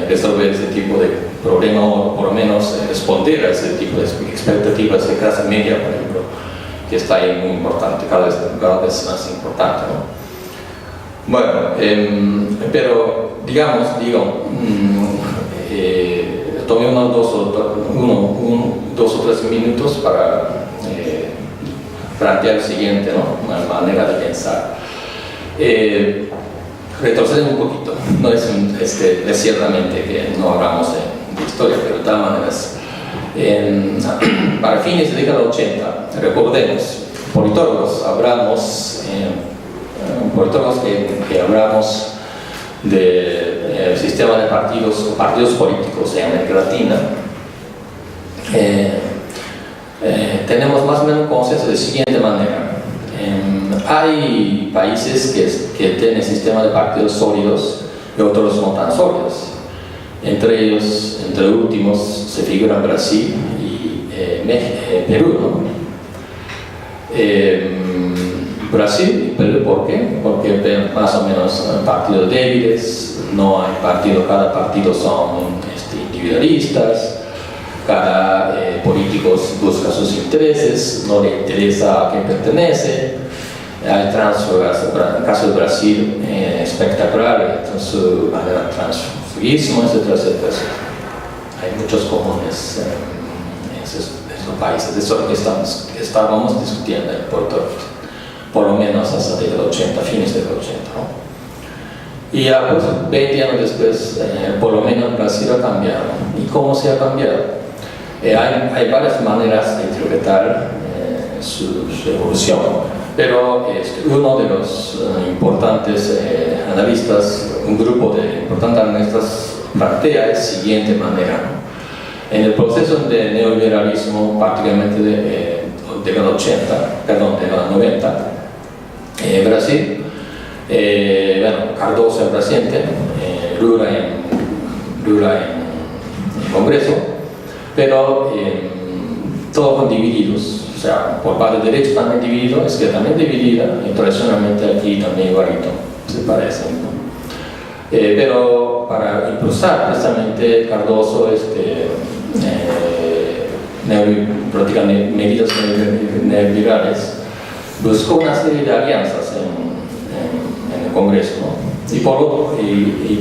resolver ese tipo de problema, o por lo menos responder a ese tipo de expectativas de clase media, por ejemplo, que está ahí muy importante, cada vez más importante, ¿no? Bueno, pero digamos, tomé unos dos o tres minutos para plantear lo siguiente, ¿no? Una manera de pensar. Retroceder un poquito, no es ciertamente que no hablamos de historia, pero de todas maneras, para fines de la década 80, recordemos, politólogos que hablamos del sistema de partidos políticos en América Latina. Tenemos más o menos consenso de la siguiente manera. Hay países que tienen sistemas de partidos sólidos y otros no tan sólidos. Entre ellos, entre los últimos, se figuran Brasil y Perú, ¿no? Brasil, ¿por qué? Porque más o menos partidos débiles, no hay partido, cada partido son individualistas. Cada político busca sus intereses, no le interesa a quién pertenece. Hay en el caso de Brasil, espectacular, transfugismo, etcétera, etcétera. Hay muchos comunes en esos países. Eso es lo que estábamos discutiendo por lo menos hasta la década 80, fines de los 80, ¿no? Y ya pues 20 años después, por lo menos Brasil ha cambiado. ¿Y cómo se ha cambiado? Hay varias maneras de interpretar su evolución, pero uno de los importantes analistas, un grupo de importantes analistas, plantea de la siguiente manera, ¿no? En el proceso de neoliberalismo, prácticamente de década 90, Brasil, Cardoso en presidente, Lula en Congreso, pero todos divididos, o sea, por parte de derecho también dividido, izquierda también dividida, y tradicionalmente aquí también igualito, se parecen, ¿no? Pero para impulsar precisamente Cardoso prácticamente medidas neoliberales, buscó una serie de alianzas en el Congreso, ¿no? Y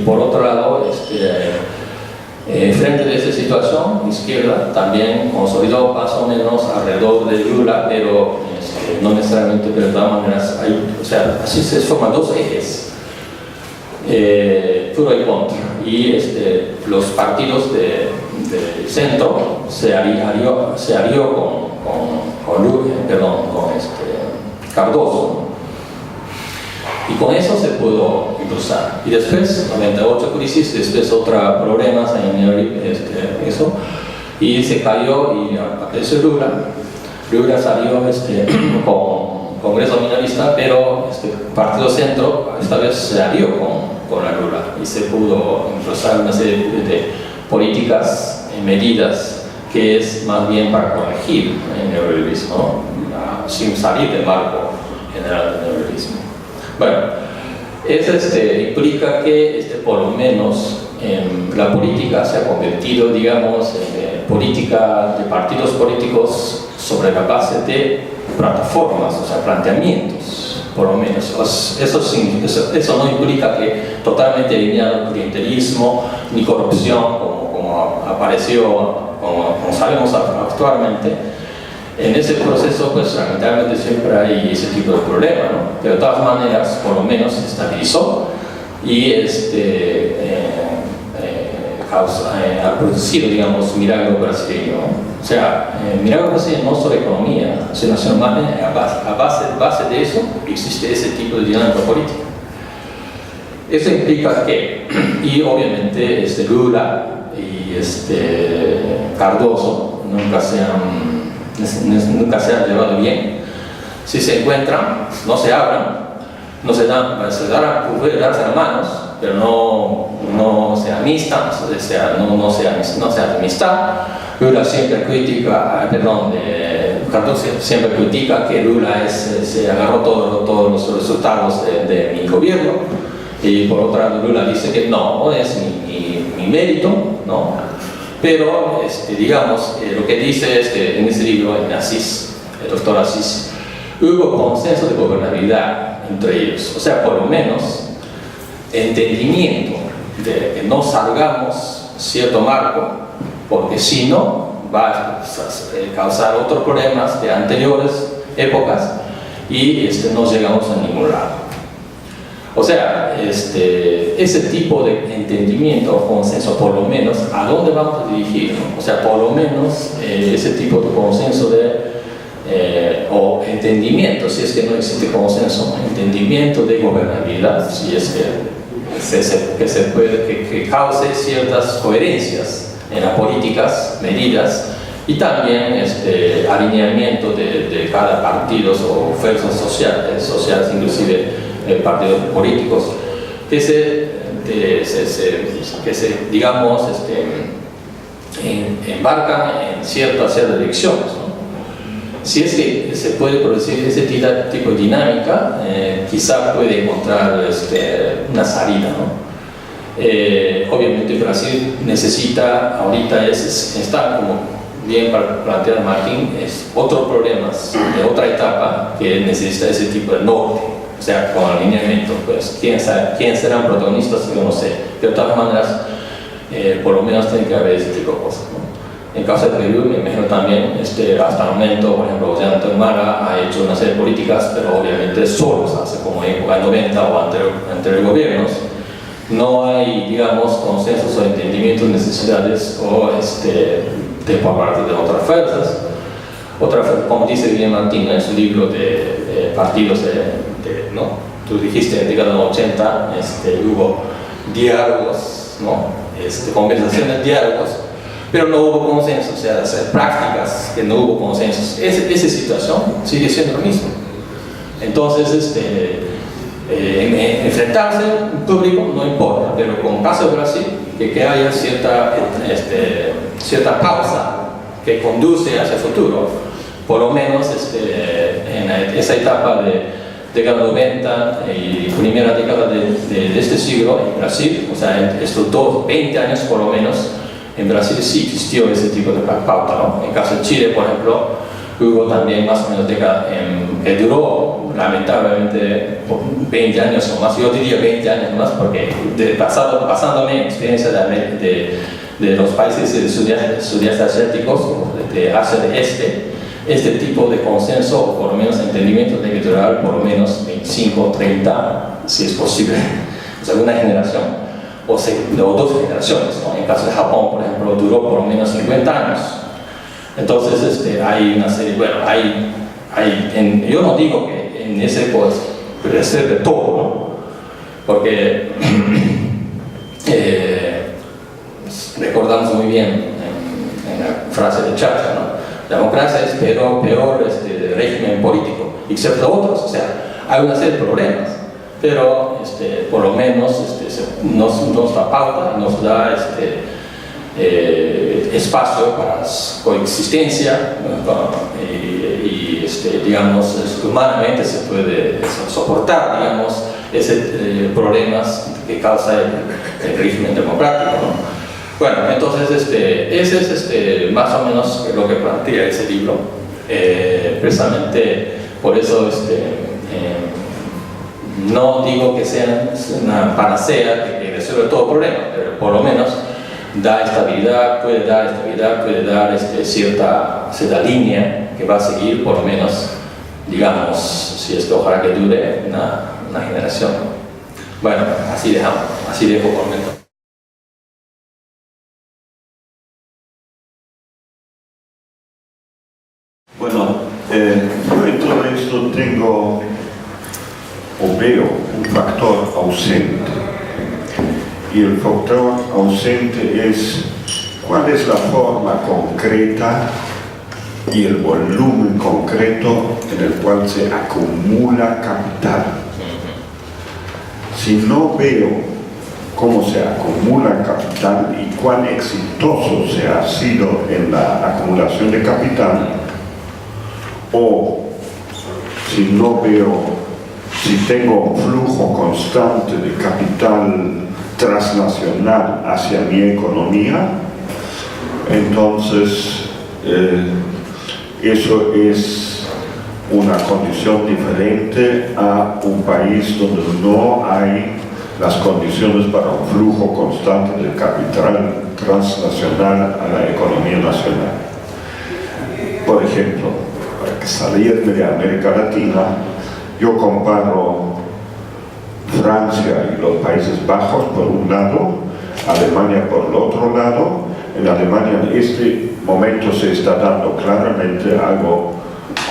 por otro lado, frente a esa situación, izquierda también consolidó más o menos alrededor de Lula, pero no necesariamente, pero de todas maneras, o sea, así se forman dos ejes, pro y contra, y los partidos de centro se alió con Cardoso, y con eso se pudo impulsar. Y después, 98 crisis, después otros problemas en eso, y se cayó y apareció Lula. Lula salió con Congreso minorista, pero Partido Centro esta vez se alió con la Lula y se pudo impulsar una serie de políticas y medidas que es más bien para corregir el neoliberalismo, ¿no? Sin salir del marco general del neoliberalismo. Bueno, eso implica que por lo menos la política se ha convertido, digamos, en política de partidos políticos sobre la base de plataformas, o sea, planteamientos, por lo menos. Eso no implica que totalmente eliminar el clientelismo ni corrupción, como apareció, como sabemos actualmente. En ese proceso, pues, lamentablemente siempre hay ese tipo de problema, ¿no? Pero de todas maneras, por lo menos se estabilizó y ha producido, digamos, milagro brasileño. O sea, milagro brasileño no solo economía, sino a base de eso existe ese tipo de dinámica política. Eso implica que, y obviamente Lula y Cardoso nunca se han llevado bien. Si se encuentran, no se hablan, pueden darse las manos, pero no se amistan, no se amistad. Lula siempre critica, Cardoso siempre critica que Lula se agarró todos los resultados de mi gobierno, y por otro lado Lula dice que no es mi mérito, ¿no? Pero digamos, lo que dice es que en ese libro, en Asís, el doctor Asís, hubo consenso de gobernabilidad entre ellos, o sea, por lo menos entendimiento de que no salgamos cierto marco, porque si no va a causar otros problemas de anteriores épocas y no llegamos a ningún lado. O sea, ese tipo de entendimiento o consenso, por lo menos, ¿a dónde vamos a dirigir? O sea, por lo menos ese tipo de consenso o entendimiento, si es que no existe consenso, entendimiento de gobernabilidad, si es que cause ciertas coherencias en las políticas, medidas, y también alineamiento de cada partido o fuerzas sociales, inclusive partidos políticos, que se digamos, embarcan en ciertas direcciones, ¿no? Si es que se puede producir ese tipo de dinámica, quizá puede encontrar una salida, ¿no? Obviamente Brasil necesita, ahorita está como bien para plantear Martín, es otro problema, de otra etapa que necesita ese tipo de norte, o sea, con alineamiento, pues quién serán protagonistas, yo no sé, pero de todas maneras, por lo menos tiene que haber ese tipo de cosas, ¿no? En caso de Perú, me imagino también, hasta el momento, por ejemplo, José Antonio Mara ha hecho una serie de políticas, pero obviamente solos, hace como en época 90 o anteriores gobiernos. No hay, digamos, consensos o entendimientos, necesidades o por parte de otras fuerzas. Como dice Guillermo Martín en su libro de partidos, ¿no? Tú dijiste en la década de los 80 hubo diálogos, ¿no? Conversaciones, diálogos, pero no hubo consenso, o sea, hacer prácticas que no hubo consenso. Esa situación sigue siendo lo mismo. Entonces, enfrentarse en público no importa, pero con el caso de Brasil, que haya cierta pausa que conduce hacia el futuro, por lo menos en esa etapa de década 90 y primera década de este siglo en Brasil, o sea, estos 20 años por lo menos, en Brasil sí existió ese tipo de pauta, ¿no? En caso de Chile, por ejemplo, hubo también más o menos década que duró lamentablemente 20 años o más, yo diría 20 años más, porque pasándome experiencia de los países sudeste asiáticos, de Asia de este tipo de consenso o por lo menos entendimiento tiene que durar por lo menos 25, 30, si es posible, o sea, una generación o dos generaciones, ¿no? En caso de Japón, por ejemplo, duró por lo menos 50 años. Entonces hay una serie, bueno, yo no digo que en ese pues puede ser de todo, ¿no? Porque recordamos muy bien en la frase de Churchill, ¿no? La democracia es peor régimen político, excepto otros, o sea, hay una serie de problemas, pero por lo menos nos da pauta, nos da espacio para coexistencia, ¿no? y digamos, humanamente se puede soportar, digamos, problemas que causa el régimen democrático, ¿no? Bueno, entonces ese es más o menos lo que plantea ese libro. Precisamente por eso no digo que sea una panacea que resuelve todo problema, pero por lo menos da estabilidad, puede dar cierta línea que va a seguir por lo menos, digamos, si ojalá que dure una generación. Bueno, así dejo por el momento. Bueno, yo en todo esto tengo o veo un factor ausente, y el factor ausente es cuál es la forma concreta y el volumen concreto en el cual se acumula capital. Si no veo cómo se acumula capital y cuán exitoso se ha sido en la acumulación de capital, o si no veo, si tengo un flujo constante de capital transnacional hacia mi economía, entonces eso es una condición diferente a un país donde no hay las condiciones para un flujo constante de capital transnacional a la economía nacional. Por ejemplo, para salirme de América Latina, yo comparo Francia y los Países Bajos por un lado, Alemania por el otro lado. En Alemania en este momento se está dando claramente algo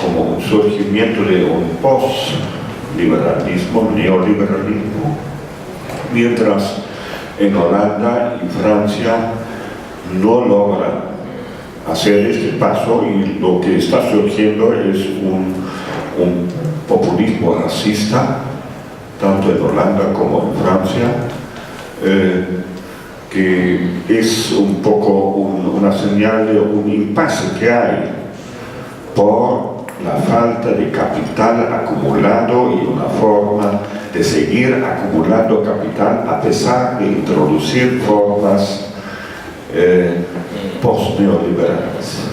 como un surgimiento de un post-liberalismo, neoliberalismo, mientras en Holanda y Francia no logran hacer este paso, y lo que está surgiendo es un populismo racista, tanto en Holanda como en Francia, que es un poco una señal de un impasse que hay por la falta de capital acumulado y una forma de seguir acumulando capital a pesar de introducir formas post-neoliberales.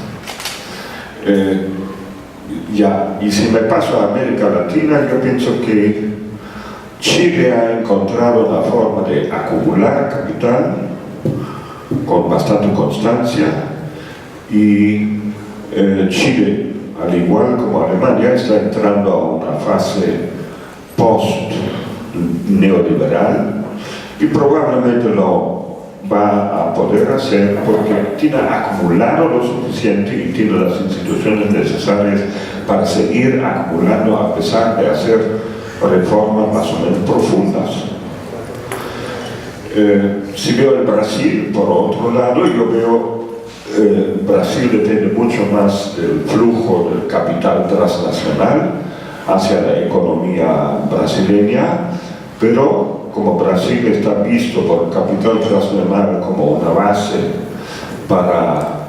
Y si me paso a América Latina, yo pienso que Chile ha encontrado una forma de acumular capital con bastante constancia, y Chile, al igual como Alemania, está entrando a una fase post-neoliberal, y probablemente lo va a poder hacer porque tiene acumulado lo suficiente y tiene las instituciones necesarias para seguir acumulando a pesar de hacer reformas más o menos profundas. Si veo el Brasil, por otro lado, yo veo Brasil depende mucho más del flujo del capital transnacional hacia la economía brasileña, pero como Brasil está visto por el capital transnacional como una base para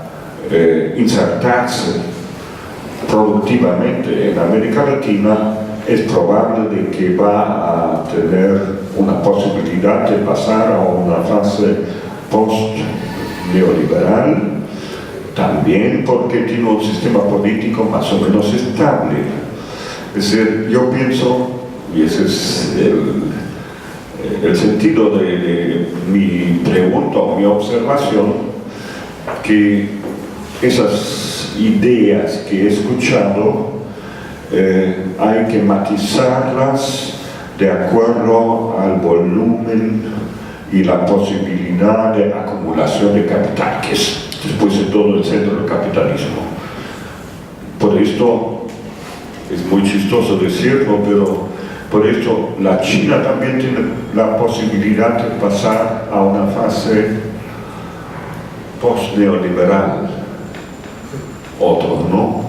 insertarse productivamente en América Latina, es probable de que va a tener una posibilidad de pasar a una fase post-neoliberal, también porque tiene un sistema político más o menos estable. Es decir, yo pienso, y ese es el sentido de mi pregunta o mi observación, que esas ideas que he escuchado hay que matizarlas de acuerdo al volumen y la posibilidad de acumulación de capital, que es después de todo el centro del capitalismo. Por esto, es muy chistoso decirlo, pero por esto la China también tiene la posibilidad de pasar a una fase post-neoliberal, otros no.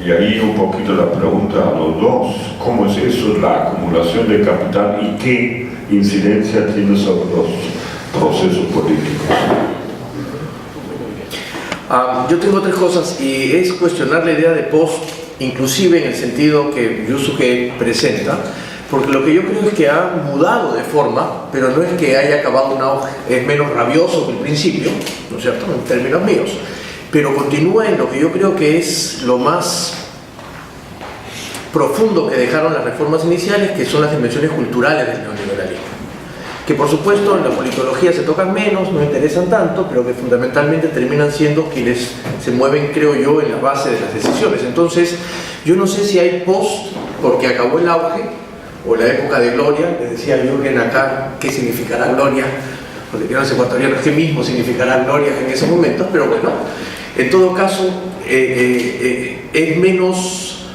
Y ahí un poquito la pregunta a los dos, ¿cómo es eso, la acumulación de capital y qué incidencia tiene sobre los procesos políticos? Yo tengo tres cosas y es cuestionar la idea de post, inclusive en el sentido que Yusuke presenta, porque lo que yo creo es que ha mudado de forma, pero no es que haya acabado un auge, es menos rabioso que el principio, ¿no es cierto?, en términos míos, pero continúa en lo que yo creo que es lo más profundo que dejaron las reformas iniciales, que son las dimensiones culturales del neoliberalismo, que por supuesto en la politología se tocan menos, no interesan tanto, pero que fundamentalmente terminan siendo quienes se mueven, creo yo, en la base de las decisiones. Entonces, yo no sé si hay post porque acabó el auge, o la época de gloria. Les decía Jürgen acá qué significará gloria, porque los ecuatorianos qué mismo significará gloria en esos momentos, pero bueno, en todo caso es menos,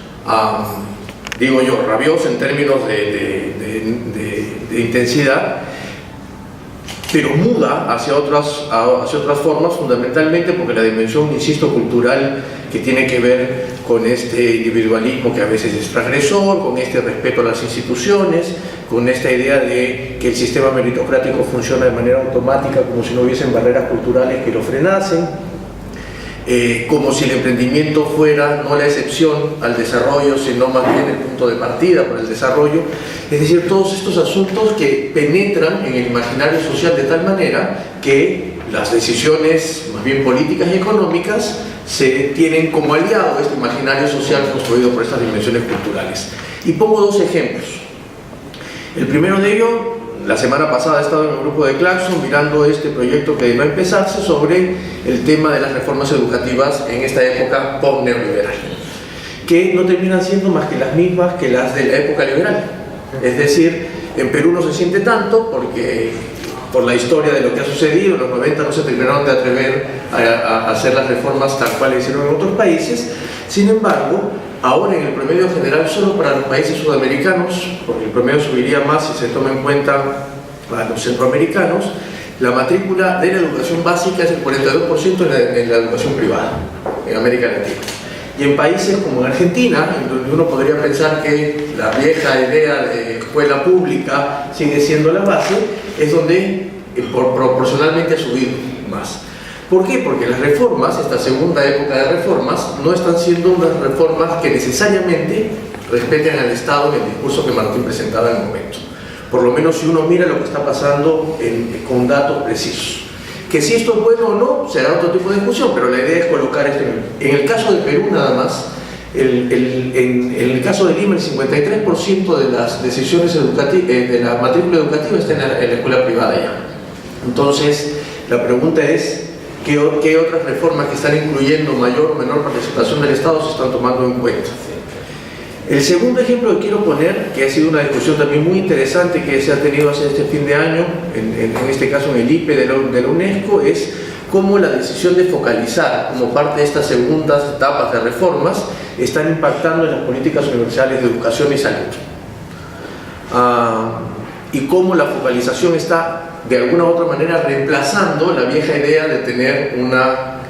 digo yo, rabioso en términos de intensidad, pero muda hacia otras formas, fundamentalmente porque la dimensión, insisto, cultural, que tiene que ver con este individualismo que a veces es transgresor, con este respeto a las instituciones, con esta idea de que el sistema meritocrático funciona de manera automática, como si no hubiesen barreras culturales que lo frenasen, como si el emprendimiento fuera no la excepción al desarrollo, sino más bien el punto de partida para el desarrollo. Es decir, todos estos asuntos que penetran en el imaginario social de tal manera que las decisiones, más bien políticas y económicas, se tienen como aliado este imaginario social construido por estas dimensiones culturales. Y pongo dos ejemplos. El primero de ellos, la semana pasada he estado en el grupo de Claxon mirando este proyecto que va a empezarse sobre el tema de las reformas educativas en esta época post-neoliberal, que no terminan siendo más que las mismas que las de la época liberal. Es decir, en Perú no se siente tanto porque por la historia de lo que ha sucedido, en los 90 no se terminaron de atrever a hacer las reformas tal cual hicieron en otros países. Sin embargo, ahora en el promedio general, solo para los países sudamericanos, porque el promedio subiría más si se toma en cuenta a los centroamericanos, la matrícula de la educación básica es el 42% en la educación privada, en América Latina. Y en países como en Argentina, en donde uno podría pensar que la vieja idea de escuela pública sigue siendo la base, es donde proporcionalmente ha subido más. ¿Por qué? Porque las reformas, esta segunda época de reformas, no están siendo unas reformas que necesariamente respeten al Estado en el discurso que Martín presentaba en el momento. Por lo menos si uno mira lo que está pasando con datos precisos. Que si esto es bueno o no, será otro tipo de discusión, pero la idea es colocar esto en el caso de Perú nada más. En el caso de Lima, el 53% de las decisiones educativas, de la matrícula educativa está en la escuela privada ya. Entonces, la pregunta es, ¿qué otras reformas que están incluyendo mayor o menor participación del Estado se están tomando en cuenta? El segundo ejemplo que quiero poner, que ha sido una discusión también muy interesante que se ha tenido hacia este fin de año, en este caso en el IPE de la UNESCO, es cómo la decisión de focalizar como parte de estas segundas etapas de reformas están impactando en las políticas universales de educación y salud. Y cómo la focalización está de alguna u otra manera reemplazando la vieja idea de tener una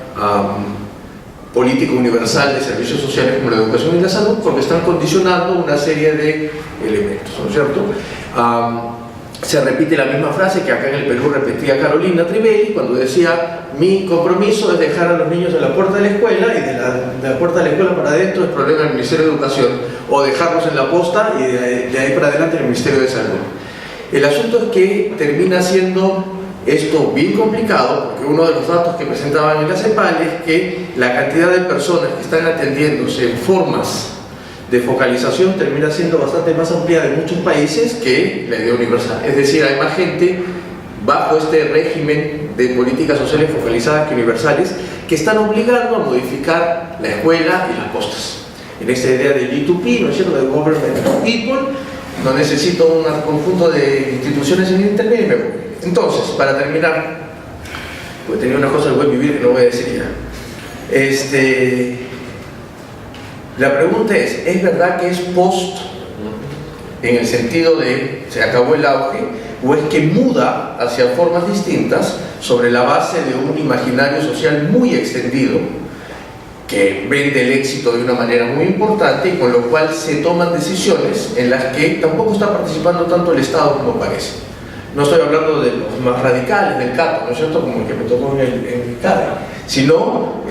política universal de servicios sociales como la educación y la salud, porque están condicionando una serie de elementos, ¿no es cierto? Se repite la misma frase que acá en el Perú repetía Carolina Trivelli cuando decía: mi compromiso es dejar a los niños en la puerta de la escuela, y de la puerta de la escuela para adentro es problema del Ministerio de Educación, o dejarlos en la posta y de ahí para adelante en el Ministerio de Salud. El asunto es que termina siendo esto bien complicado, porque uno de los datos que presentaban en la CEPAL es que la cantidad de personas que están atendiéndose en formas de focalización termina siendo bastante más amplia de muchos países que la idea universal. Es decir, hay más gente bajo este régimen de políticas sociales focalizadas que universales, que están obligando a modificar la escuela y las postas. En esta idea del G2P, ¿no es cierto?, de Government to People, no necesito un conjunto de instituciones en internet y me voy. Entonces, para terminar, pues tenía una cosa del buen vivir que no voy a decir ya. La pregunta es verdad que es post en el sentido de se acabó el auge, ¿O es que muda hacia formas distintas sobre la base de un imaginario social muy extendido que vende el éxito de una manera muy importante y con lo cual se toman decisiones en las que tampoco está participando tanto el Estado como parece? No estoy hablando de los más radicales del Cato, ¿no es cierto?, como el que me tocó en mi cara, sino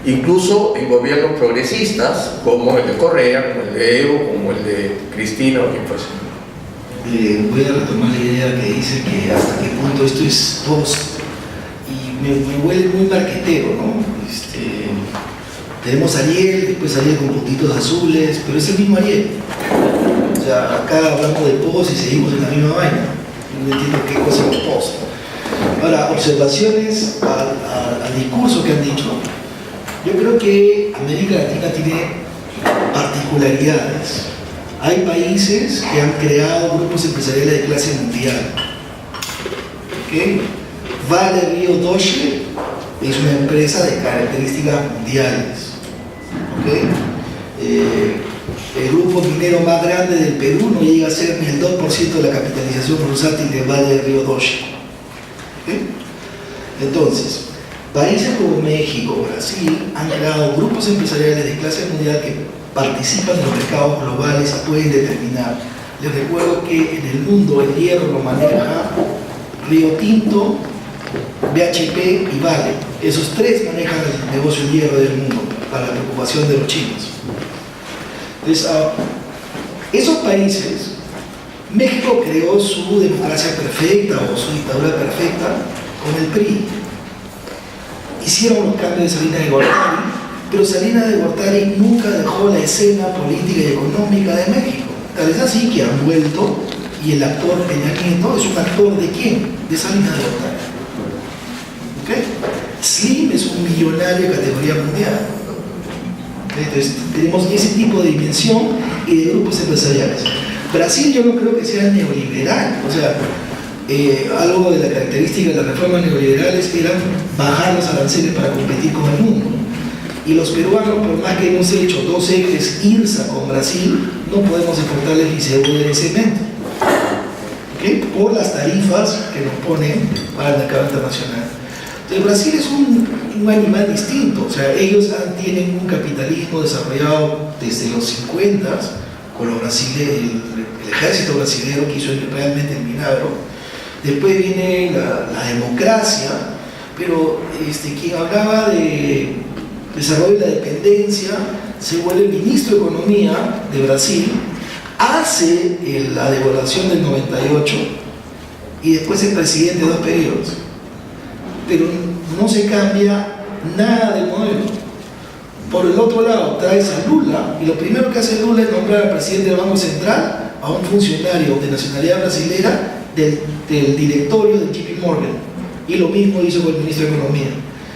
incluso en gobiernos progresistas como el de Correa, como el de Evo, como el de Cristina o quien fuese. Voy a retomar la idea que dice que hasta qué punto esto es post, y me huele muy marquetero, ¿no? Tenemos a Ariel, después Ariel con puntitos azules, pero es el mismo Ariel. O sea, acá hablamos de post y seguimos en la misma vaina. No entiendo qué cosa es post. Ahora, observaciones al discurso que han dicho. Yo creo que América Latina tiene particularidades. Hay países que han creado grupos empresariales de clase mundial. ¿Okay? Vale Río Doce es una empresa de características mundiales. ¿Okay? El grupo minero más grande del Perú no llega a ser ni el 2% de la capitalización bursátil de Vale Río Doce. ¿Okay? Entonces, países como México, Brasil han creado grupos empresariales de clase mundial que participan en los mercados globales y pueden determinar. Les recuerdo que en el mundo el hierro lo maneja Río Tinto, BHP y Vale. Esos tres manejan el negocio del hierro del mundo para la preocupación de los chinos. Entonces, esos países, México creó su democracia perfecta o su dictadura perfecta con el PRI. Hicieron los cambios de Salinas de Gortari, pero Salinas de Gortari nunca dejó la escena política y económica de México. Tal es así que han vuelto, y el actor Peña Nieto es un actor ¿de quién? De Salinas de Gortari. ¿Okay? Slim es un millonario de categoría mundial. Entonces tenemos ese tipo de dimensión y de grupos empresariales. Brasil yo no creo que sea neoliberal, o sea, algo de la característica de las reformas neoliberales era bajar los aranceles para competir con el mundo. Y los peruanos, por más que hemos hecho 2 ejes IRSA con Brasil, no podemos exportarles ni cebolla ni cemento. ¿Okay? Por las tarifas que nos ponen para el mercado internacional. Entonces Brasil es un animal distinto, o sea, ellos tienen un capitalismo desarrollado desde los 50 con los el ejército brasileño que hizo realmente el milagro. Después viene la democracia, pero quien hablaba de desarrollo de la dependencia se vuelve ministro de Economía de Brasil, hace la devaluación del 98 y después es presidente de 2 periodos. Pero no se cambia nada del modelo. Por el otro lado, traes a Lula, y lo primero que hace Lula es nombrar al presidente del Banco Central a un funcionario de nacionalidad brasilera del directorio de JP Morgan. Y lo mismo hizo con el ministro de Economía.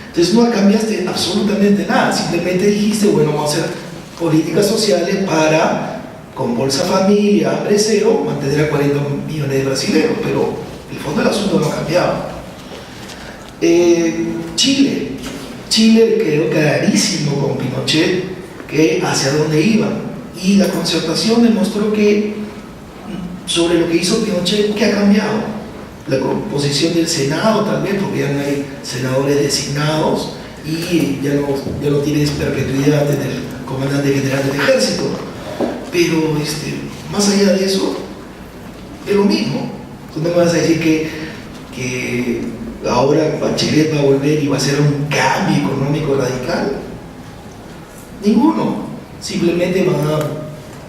Entonces no cambiaste absolutamente nada, simplemente dijiste, bueno, vamos a hacer políticas sociales para, con Bolsa Familia, hambre cero, mantener a 40 millones de brasileños, pero el fondo del asunto no ha cambiado. Chile quedó clarísimo con Pinochet que hacia dónde iban, y la concertación demostró que sobre lo que hizo Pinochet, ¿qué ha cambiado? La composición del Senado tal vez, porque ya no hay senadores designados y ya no tienes perpetuidad en el comandante general del ejército, pero más allá de eso es lo mismo. Tú no me vas a decir que ahora Bachelet va a volver y va a hacer un cambio económico radical. Ninguno. Simplemente van a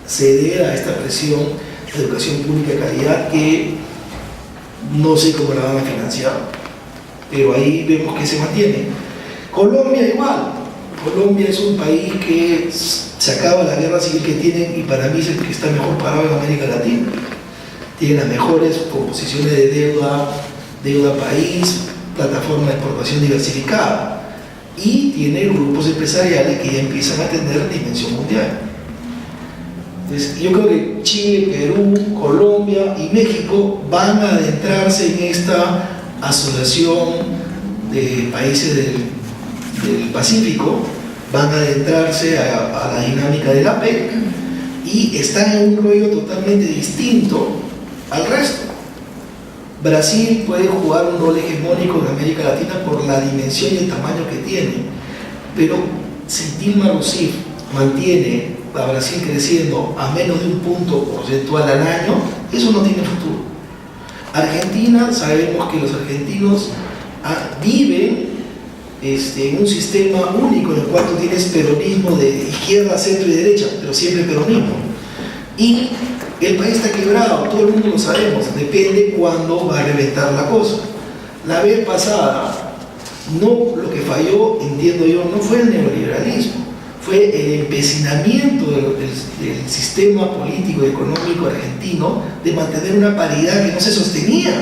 ceder a esta presión de educación pública de calidad que no sé cómo la van a financiar, pero ahí vemos que se mantiene. Colombia igual. Colombia es un país que se acaba la guerra civil que tienen, y para mí es el que está mejor parado en América Latina. Tiene las mejores composiciones de deuda país, plataforma de exportación diversificada, y tiene grupos empresariales que ya empiezan a tener dimensión mundial. Entonces, yo creo que Chile, Perú, Colombia y México van a adentrarse en esta asociación de países del Pacífico, van a adentrarse a la dinámica de la APEC y están en un rollo totalmente distinto al resto. Brasil puede jugar un rol hegemónico en América Latina por la dimensión y el tamaño que tiene, pero si Dilma Rousseff mantiene a Brasil creciendo a menos de un punto porcentual al año, eso no tiene futuro. Argentina, sabemos que los argentinos viven en un sistema único en el cual tú tienes peronismo de izquierda, centro y derecha, pero siempre peronismo. Y el país está quebrado, todo el mundo lo sabemos, depende cuándo va a reventar la cosa. La vez pasada, lo que falló, entiendo yo, no fue el neoliberalismo, fue el empecinamiento del sistema político y económico argentino de mantener una paridad que no se sostenía.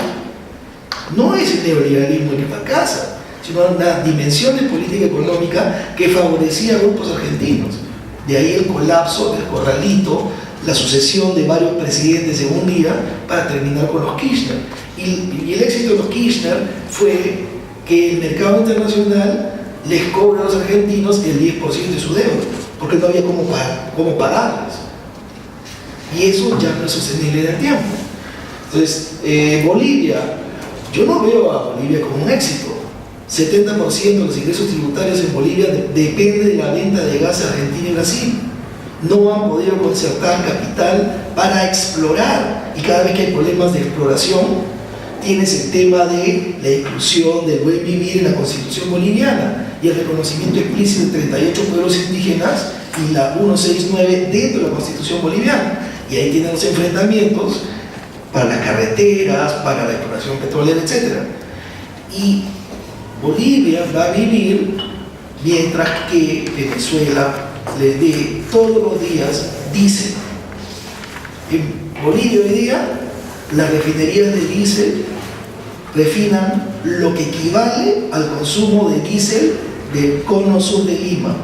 No es el neoliberalismo el que fracasa, sino una dimensión de política económica que favorecía a grupos argentinos. De ahí el colapso del corralito, la sucesión de varios presidentes en un día para terminar con los Kirchner. Y el éxito de los Kirchner fue que el mercado internacional les cobra a los argentinos el 10% de su deuda, porque no había cómo pagarles. Y eso ya no es sostenible en el tiempo. Entonces, Bolivia, yo no veo a Bolivia como un éxito. 70% de los ingresos tributarios en Bolivia depende de la venta de gas a Argentina y Brasil. No han podido concertar capital para explorar, y cada vez que hay problemas de exploración tienes el tema de la inclusión del buen vivir en la Constitución boliviana y el reconocimiento explícito de 38 pueblos indígenas y la 169 dentro de la Constitución boliviana. Y ahí tienen los enfrentamientos para las carreteras, para la exploración petrolera, etc. Y Bolivia va a vivir mientras que Venezuela le dé todos los días diésel. En Bolivia hoy día las refinerías de diésel refinan lo que equivale al consumo de diésel del cono sur de Lima.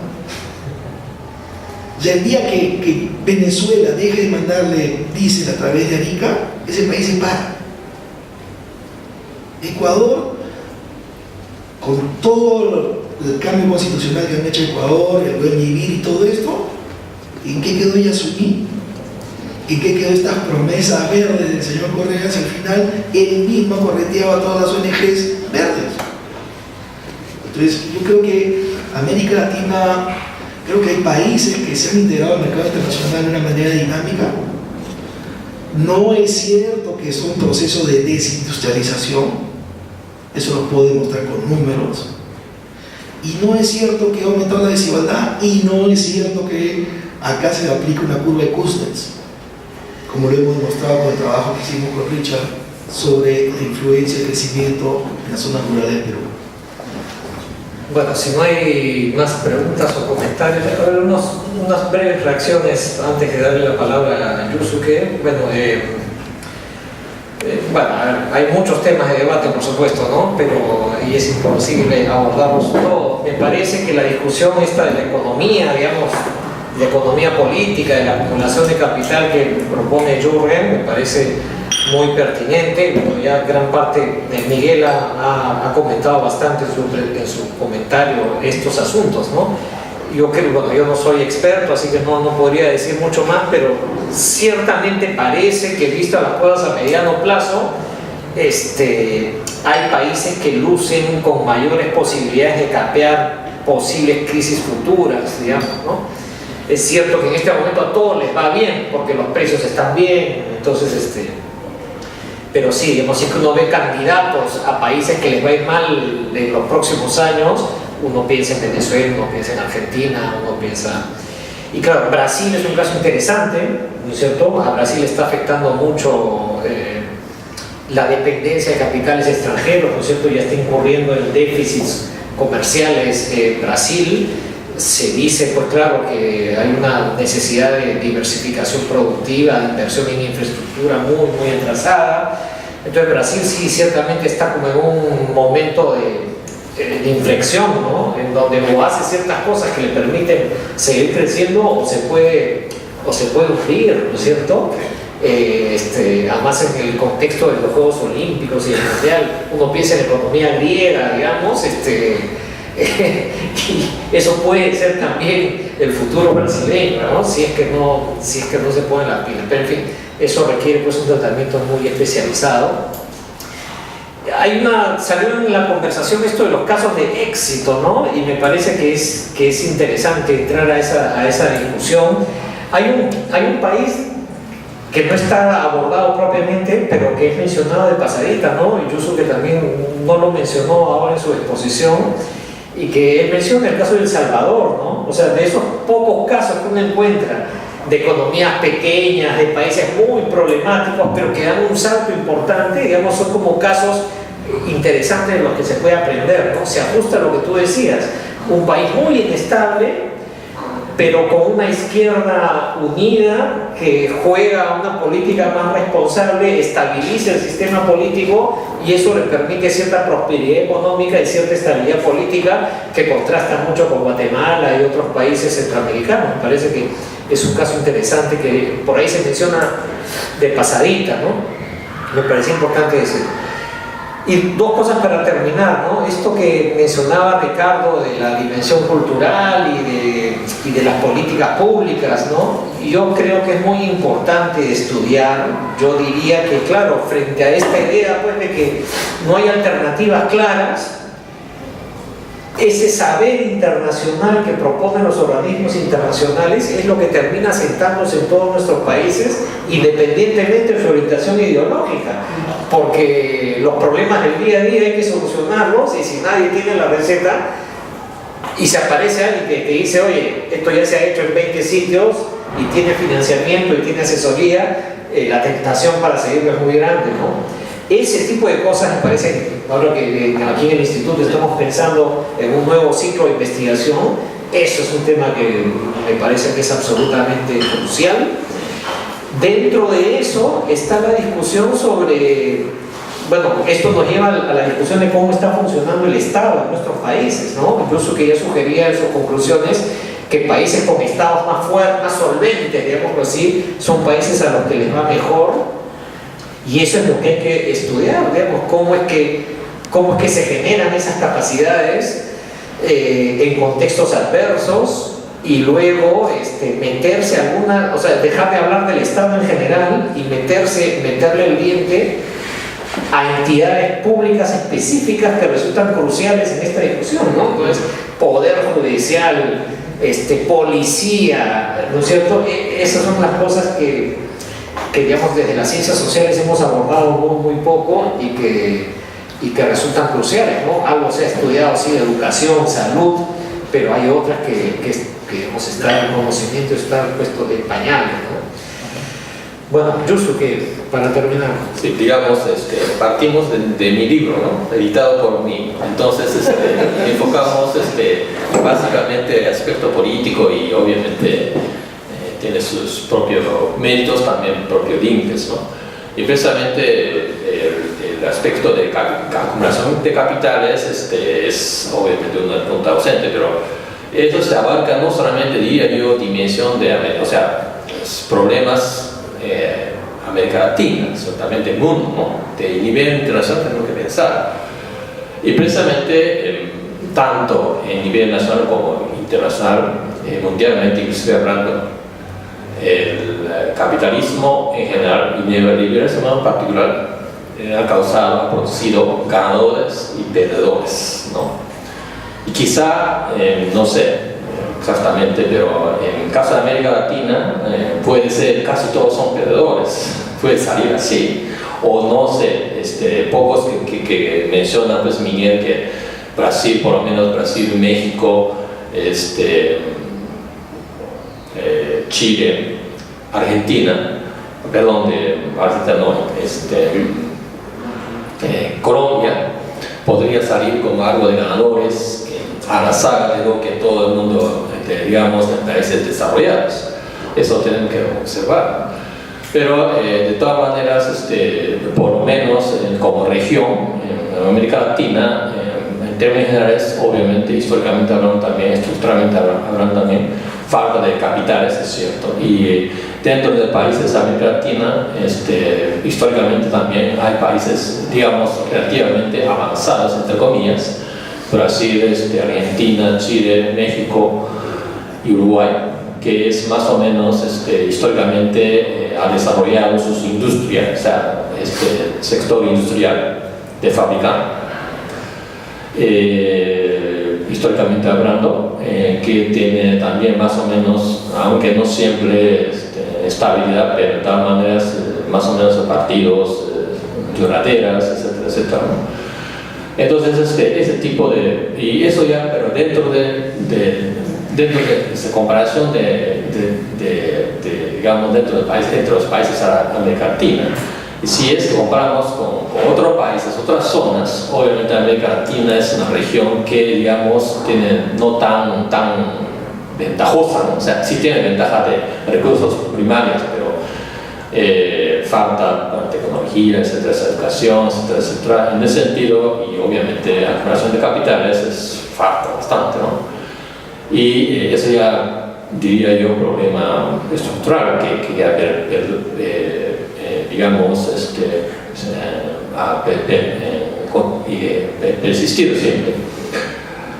Y el día que Venezuela deje de mandarle diésel a través de Arica, ese país se para. Ecuador, con todo el cambio constitucional que han hecho Ecuador, el buen vivir y todo esto, ¿en qué quedó Yasuni? ¿En qué quedó estas promesas verdes del señor Correa? Si al final él mismo correteaba a todas las ONGs verdes. Entonces, yo creo que América Latina, creo que hay países que se han integrado al mercado internacional de una manera dinámica. No es cierto que es un proceso de desindustrialización, eso lo puedo demostrar con números. Y no es cierto que ha aumentado la desigualdad, y no es cierto que acá se aplica una curva de Kuznets, como lo hemos demostrado con el trabajo que hicimos con Richard sobre la influencia del crecimiento en la zona rural del Perú. Bueno, si no hay más preguntas o comentarios, unas breves reacciones antes de darle la palabra a Yusuke. Bueno, a ver, hay muchos temas de debate, por supuesto, ¿no? Y es imposible abordarlos todos. Me parece que la discusión esta de la economía, digamos, de economía política, de la acumulación de capital que propone Jürgen, me parece muy pertinente. Bueno, ya gran parte de Miguel ha comentado bastante en su comentario estos asuntos, ¿no? Yo creo, bueno, yo no soy experto, así que no podría decir mucho más, pero ciertamente parece que, visto las cosas a mediano plazo, hay países que lucen con mayores posibilidades de capear posibles crisis futuras, digamos, ¿no? Es cierto que en este momento a todos les va bien porque los precios están bien, entonces pero sí, digamos, si uno ve candidatos a países que les va a ir mal en los próximos años, uno piensa en Venezuela, uno piensa en Argentina, uno piensa... Y claro, Brasil es un caso interesante, ¿no es cierto? A Brasil le está afectando mucho la dependencia de capitales extranjeros, ¿no es cierto? Ya está incurriendo en déficits comerciales Brasil. Se dice, pues claro, que hay una necesidad de diversificación productiva, de inversión en infraestructura muy atrasada. Entonces Brasil sí ciertamente está como en un momento de inflexión, ¿no? En donde o hace ciertas cosas que le permiten seguir creciendo o se puede hundir, ¿no es cierto? Además, en el contexto de los Juegos Olímpicos y el Mundial, uno piensa en la economía griega, digamos, y eso puede ser también el futuro brasileño, ¿no? Si es que no se ponen las pilas. Pero en fin, eso requiere pues un tratamiento muy especializado. salió en la conversación esto de los casos de éxito, ¿no? Y me parece que es interesante entrar a esa discusión. Hay un país que no está abordado propiamente, pero que es mencionado de pasadita, ¿no? Y Yusu, que también no lo mencionó ahora en su exposición, y que él menciona el caso de El Salvador, ¿no? O sea, de esos pocos casos que uno encuentra de economías pequeñas, de países muy problemáticos, pero que dan un salto importante, digamos, son como casos interesantes de los que se puede aprender, ¿no? Se ajusta a lo que tú decías, un país muy inestable, pero con una izquierda unida que juega una política más responsable, estabiliza el sistema político y eso le permite cierta prosperidad económica y cierta estabilidad política que contrasta mucho con Guatemala y otros países centroamericanos. Me parece que es un caso interesante que por ahí se menciona de pasadita, ¿no? Me parece importante decir. Y dos cosas para terminar, ¿no? Esto que mencionaba Ricardo de la dimensión cultural y de las políticas públicas, ¿no? Yo creo que es muy importante estudiar. Yo diría que, claro, frente a esta idea pues, de que no hay alternativas claras, ese saber internacional que proponen los organismos internacionales es lo que termina sentándose en todos nuestros países, independientemente de su orientación ideológica, porque los problemas del día a día hay que solucionarlos y si nadie tiene la receta y se aparece alguien que te dice, oye, esto ya se ha hecho en 20 sitios y tiene financiamiento y tiene asesoría, la tentación para seguirlo es muy grande, ¿no? Ese tipo de cosas me parece, ahora que aquí en el instituto estamos pensando en un nuevo ciclo de investigación, eso es un tema que me parece que es absolutamente crucial. Dentro de eso está la discusión sobre, bueno, esto nos lleva a la discusión de cómo está funcionando el Estado en nuestros países, ¿no? Incluso que ya sugería en sus conclusiones que países con estados más fuertes, más solventes, digámoslo así, son países a los que les va mejor. Y eso es lo que hay que estudiar, digamos, cómo es que se generan esas capacidades en contextos adversos y luego meterse alguna, o sea, dejar de hablar del Estado en general y meterle el diente a entidades públicas específicas que resultan cruciales en esta discusión, ¿no? Entonces, poder judicial, policía, ¿no es cierto? Esas son las cosas que digamos desde las ciencias sociales hemos abordado muy poco y que resultan cruciales, ¿no? Algo se ha estudiado, sí, educación, salud, pero hay otras que digamos, están en conocimiento, están puestos de pañales, ¿no? Bueno, Yusu, que para terminar. Sí, digamos, partimos de mi libro, ¿no? Editado por mí. Entonces, enfocamos básicamente el aspecto político y obviamente tiene sus propios méritos, también propios límites, ¿no? Y precisamente el aspecto de acumulación de capitales es obviamente una pregunta ausente, pero eso se abarca no solamente, diría yo, dimensión de, o sea, los problemas América Latina, sino también del mundo, ¿no? De nivel internacional tenemos que pensar. Y precisamente, tanto en nivel nacional como internacional, mundialmente, inclusive hablando, el capitalismo en general y el neoliberalismo en particular ha producido ganadores y perdedores, ¿no? Y quizá, no sé exactamente, pero en el caso de América Latina puede ser casi todos son perdedores, puede salir así, o no sé, pocos que mencionan pues Miguel, que Brasil, por lo menos Brasil, México, Chile, Argentina, Colombia podría salir con algo de ganadores a la saga de lo que todo el mundo, digamos, de países desarrollados. Eso tenemos que observar. Pero de todas maneras, por lo menos como región, en América Latina, en términos generales, obviamente, históricamente hablando también, estructuralmente hablando también, falta de capitales, es cierto. Y dentro de países de América Latina, históricamente también hay países, digamos, relativamente avanzados, entre comillas, Brasil, Argentina, Chile, México y Uruguay, que es más o menos históricamente ha desarrollado sus industrias, o sea, sector industrial de fábrica, históricamente hablando, que tiene también más o menos, aunque no siempre estabilidad, pero de todas maneras más o menos partidos, lloraderas, etcétera, etcétera, ¿no? Entonces ese tipo de, y eso ya, pero dentro de esa comparación digamos, dentro del país, entre los países de América Latina. Y si es que comparamos con otros países, otras zonas, obviamente América Latina es una región que, digamos, tiene no tan ventajosa, ¿no? O sea, sí tiene ventaja de recursos primarios, pero falta tecnología, etcétera, educación, etcétera, etcétera. En ese sentido, y obviamente acumulación de capitales falta bastante, ¿no? Y eso ya diría yo problema estructural que ya digamos persistido siempre.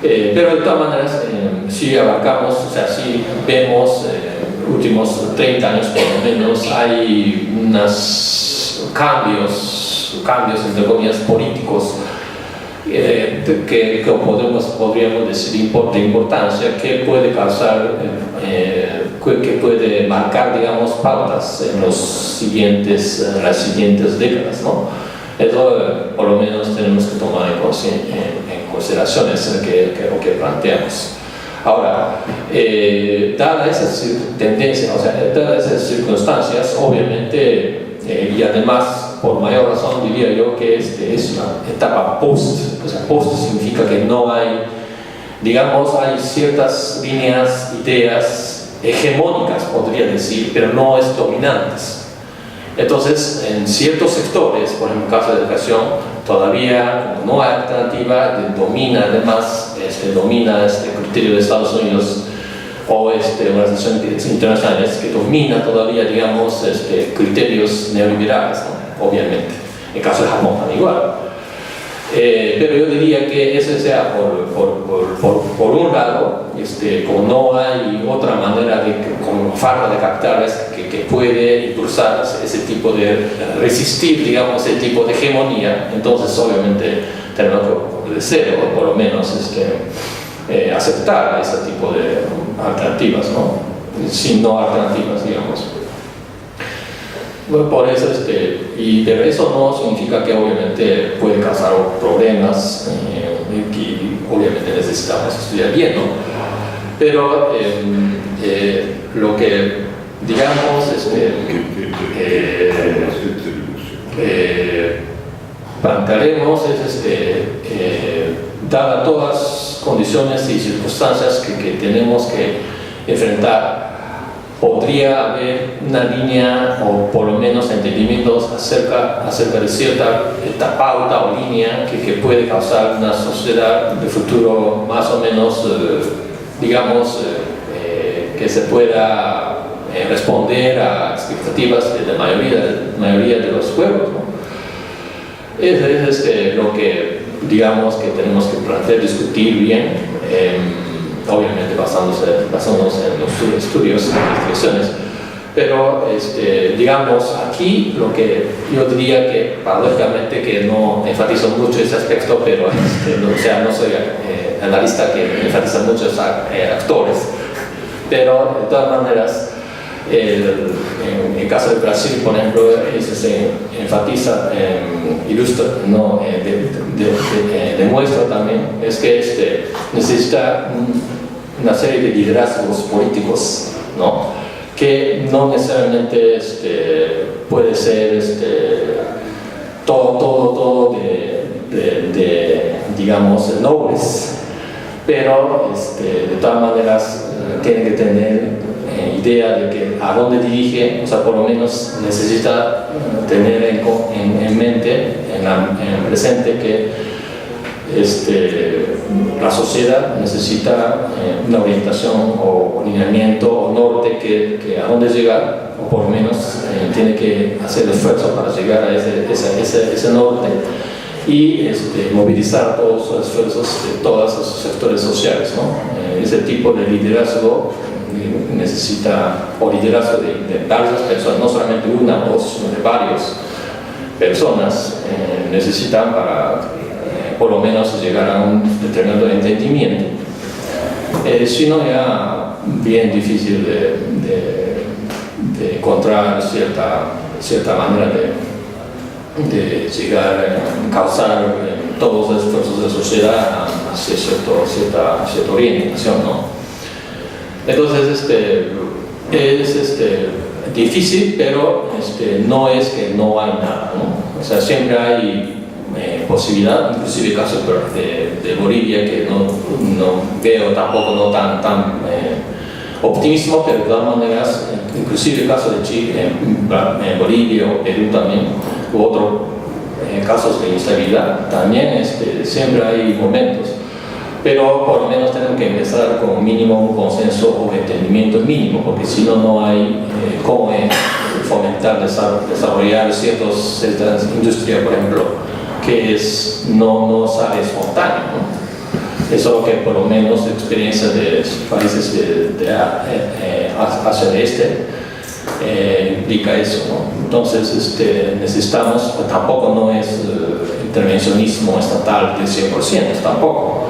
Pero de todas maneras, si abarcamos, o sea, si vemos últimos 30 años por lo menos, hay unos cambios entre comillas políticos que podríamos decir de importancia, que puede causar, que puede marcar, digamos, pautas en las siguientes décadas, ¿no? Eso por lo menos tenemos que tomar en consideración, es lo que planteamos. Ahora, dadas esas tendencias, o sea, dadas esas circunstancias, obviamente, y además, por mayor razón, diría yo que es una etapa post. O sea, post significa que no hay, digamos, hay ciertas líneas, ideas hegemónicas, podría decir, pero no es dominantes. Entonces, en ciertos sectores, por ejemplo, en el caso de educación, todavía, como no hay alternativa, domina además, domina este criterio de Estados Unidos o organizaciones internacionales que domina todavía, digamos, criterios neoliberales, ¿no? Obviamente. En el caso de Japón también igual. Pero yo diría que ese sea por un lado, como no hay otra manera con falta de capitales que puede impulsar ese tipo de resistir, digamos, ese tipo de hegemonía, entonces obviamente tenemos que obedecer o por lo menos aceptar ese tipo de alternativas, ¿no? Si no alternativas, digamos. Bueno, por eso, pero eso no significa que obviamente puede causar problemas que obviamente necesitamos estudiar bien, ¿no? Pero lo que, digamos, plantearemos es, dadas todas las condiciones y circunstancias que tenemos que enfrentar, podría haber una línea o por lo menos entendimientos acerca de cierta pauta o línea que puede causar una sociedad de futuro más o menos, digamos, que se pueda responder a expectativas de la mayoría de los pueblos, ¿no? Eso es lo que, digamos, que tenemos que plantear, discutir bien, obviamente basándonos en los estudios y reflexiones, pero digamos aquí lo que yo diría que paradójicamente que no enfatizo mucho ese aspecto, pero o sea, no soy analista que enfatiza mucho a actores, pero de todas maneras en el caso de Brasil, por ejemplo, se enfatiza, ilustra, no, demuestra también, es que necesita una serie de liderazgos políticos, ¿no? Que no necesariamente puede ser todo de digamos, nobles, pero de todas maneras tiene que tener idea de que a dónde dirige, o sea, por lo menos necesita tener en mente, en el presente, que la sociedad necesita una orientación o lineamiento o norte que a dónde llegar, o por lo menos tiene que hacer el esfuerzo para llegar a ese norte y movilizar todos los esfuerzos de todos esos sectores sociales, ¿no? Ese tipo de liderazgo necesita, o liderazgo de varias personas, no solamente una o dos, sino de varios, personas necesitan para por lo menos llegar a un determinado entendimiento. Si no, ya bien difícil de encontrar cierta manera de llegar a causar todos los esfuerzos de sociedad hacia cierta orientación, ¿no? Entonces, es difícil, pero no es que no hay nada, ¿no? O sea, siempre hay posibilidad, inclusive casos de Bolivia que no veo tampoco no tan optimismo, pero de todas maneras, inclusive el caso de Chile, Bolivia o Perú también, u otros casos de instabilidad, también siempre hay momentos, pero por lo menos tenemos que empezar con un mínimo, un consenso o entendimiento mínimo, porque si no, no hay cómo fomentar, desarrollar ciertas industrias, por ejemplo, que no sale espontáneo, ¿no? Eso es lo que por lo menos la experiencia de países hacia el este implica eso, ¿no? Entonces necesitamos, tampoco no es intervencionismo estatal del 100%, tampoco.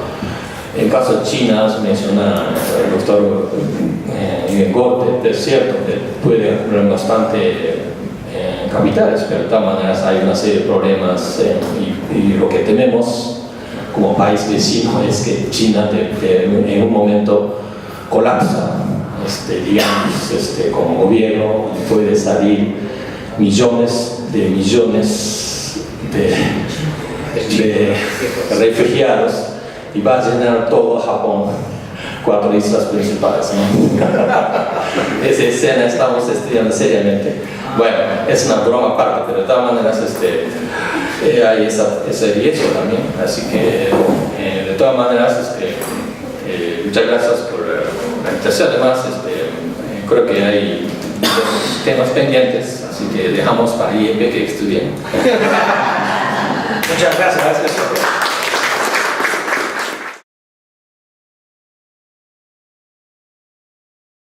En el caso de China, se menciona el doctor Gorte, es cierto que puede haber bastante capitales, pero de todas maneras hay una serie de problemas y lo que tenemos como país vecino es que China en un momento colapsa, digamos, como gobierno puede salir millones de refugiados y va a llenar todo Japón, 4 islas principales, ¿no? Esa escena estamos estudiando seriamente. Bueno, es una broma aparte, pero de todas maneras hay ese riesgo también. Así que, de todas maneras, muchas gracias por la invitación. Además, creo que hay dos temas pendientes, así que dejamos para IEP que estudien. Muchas gracias.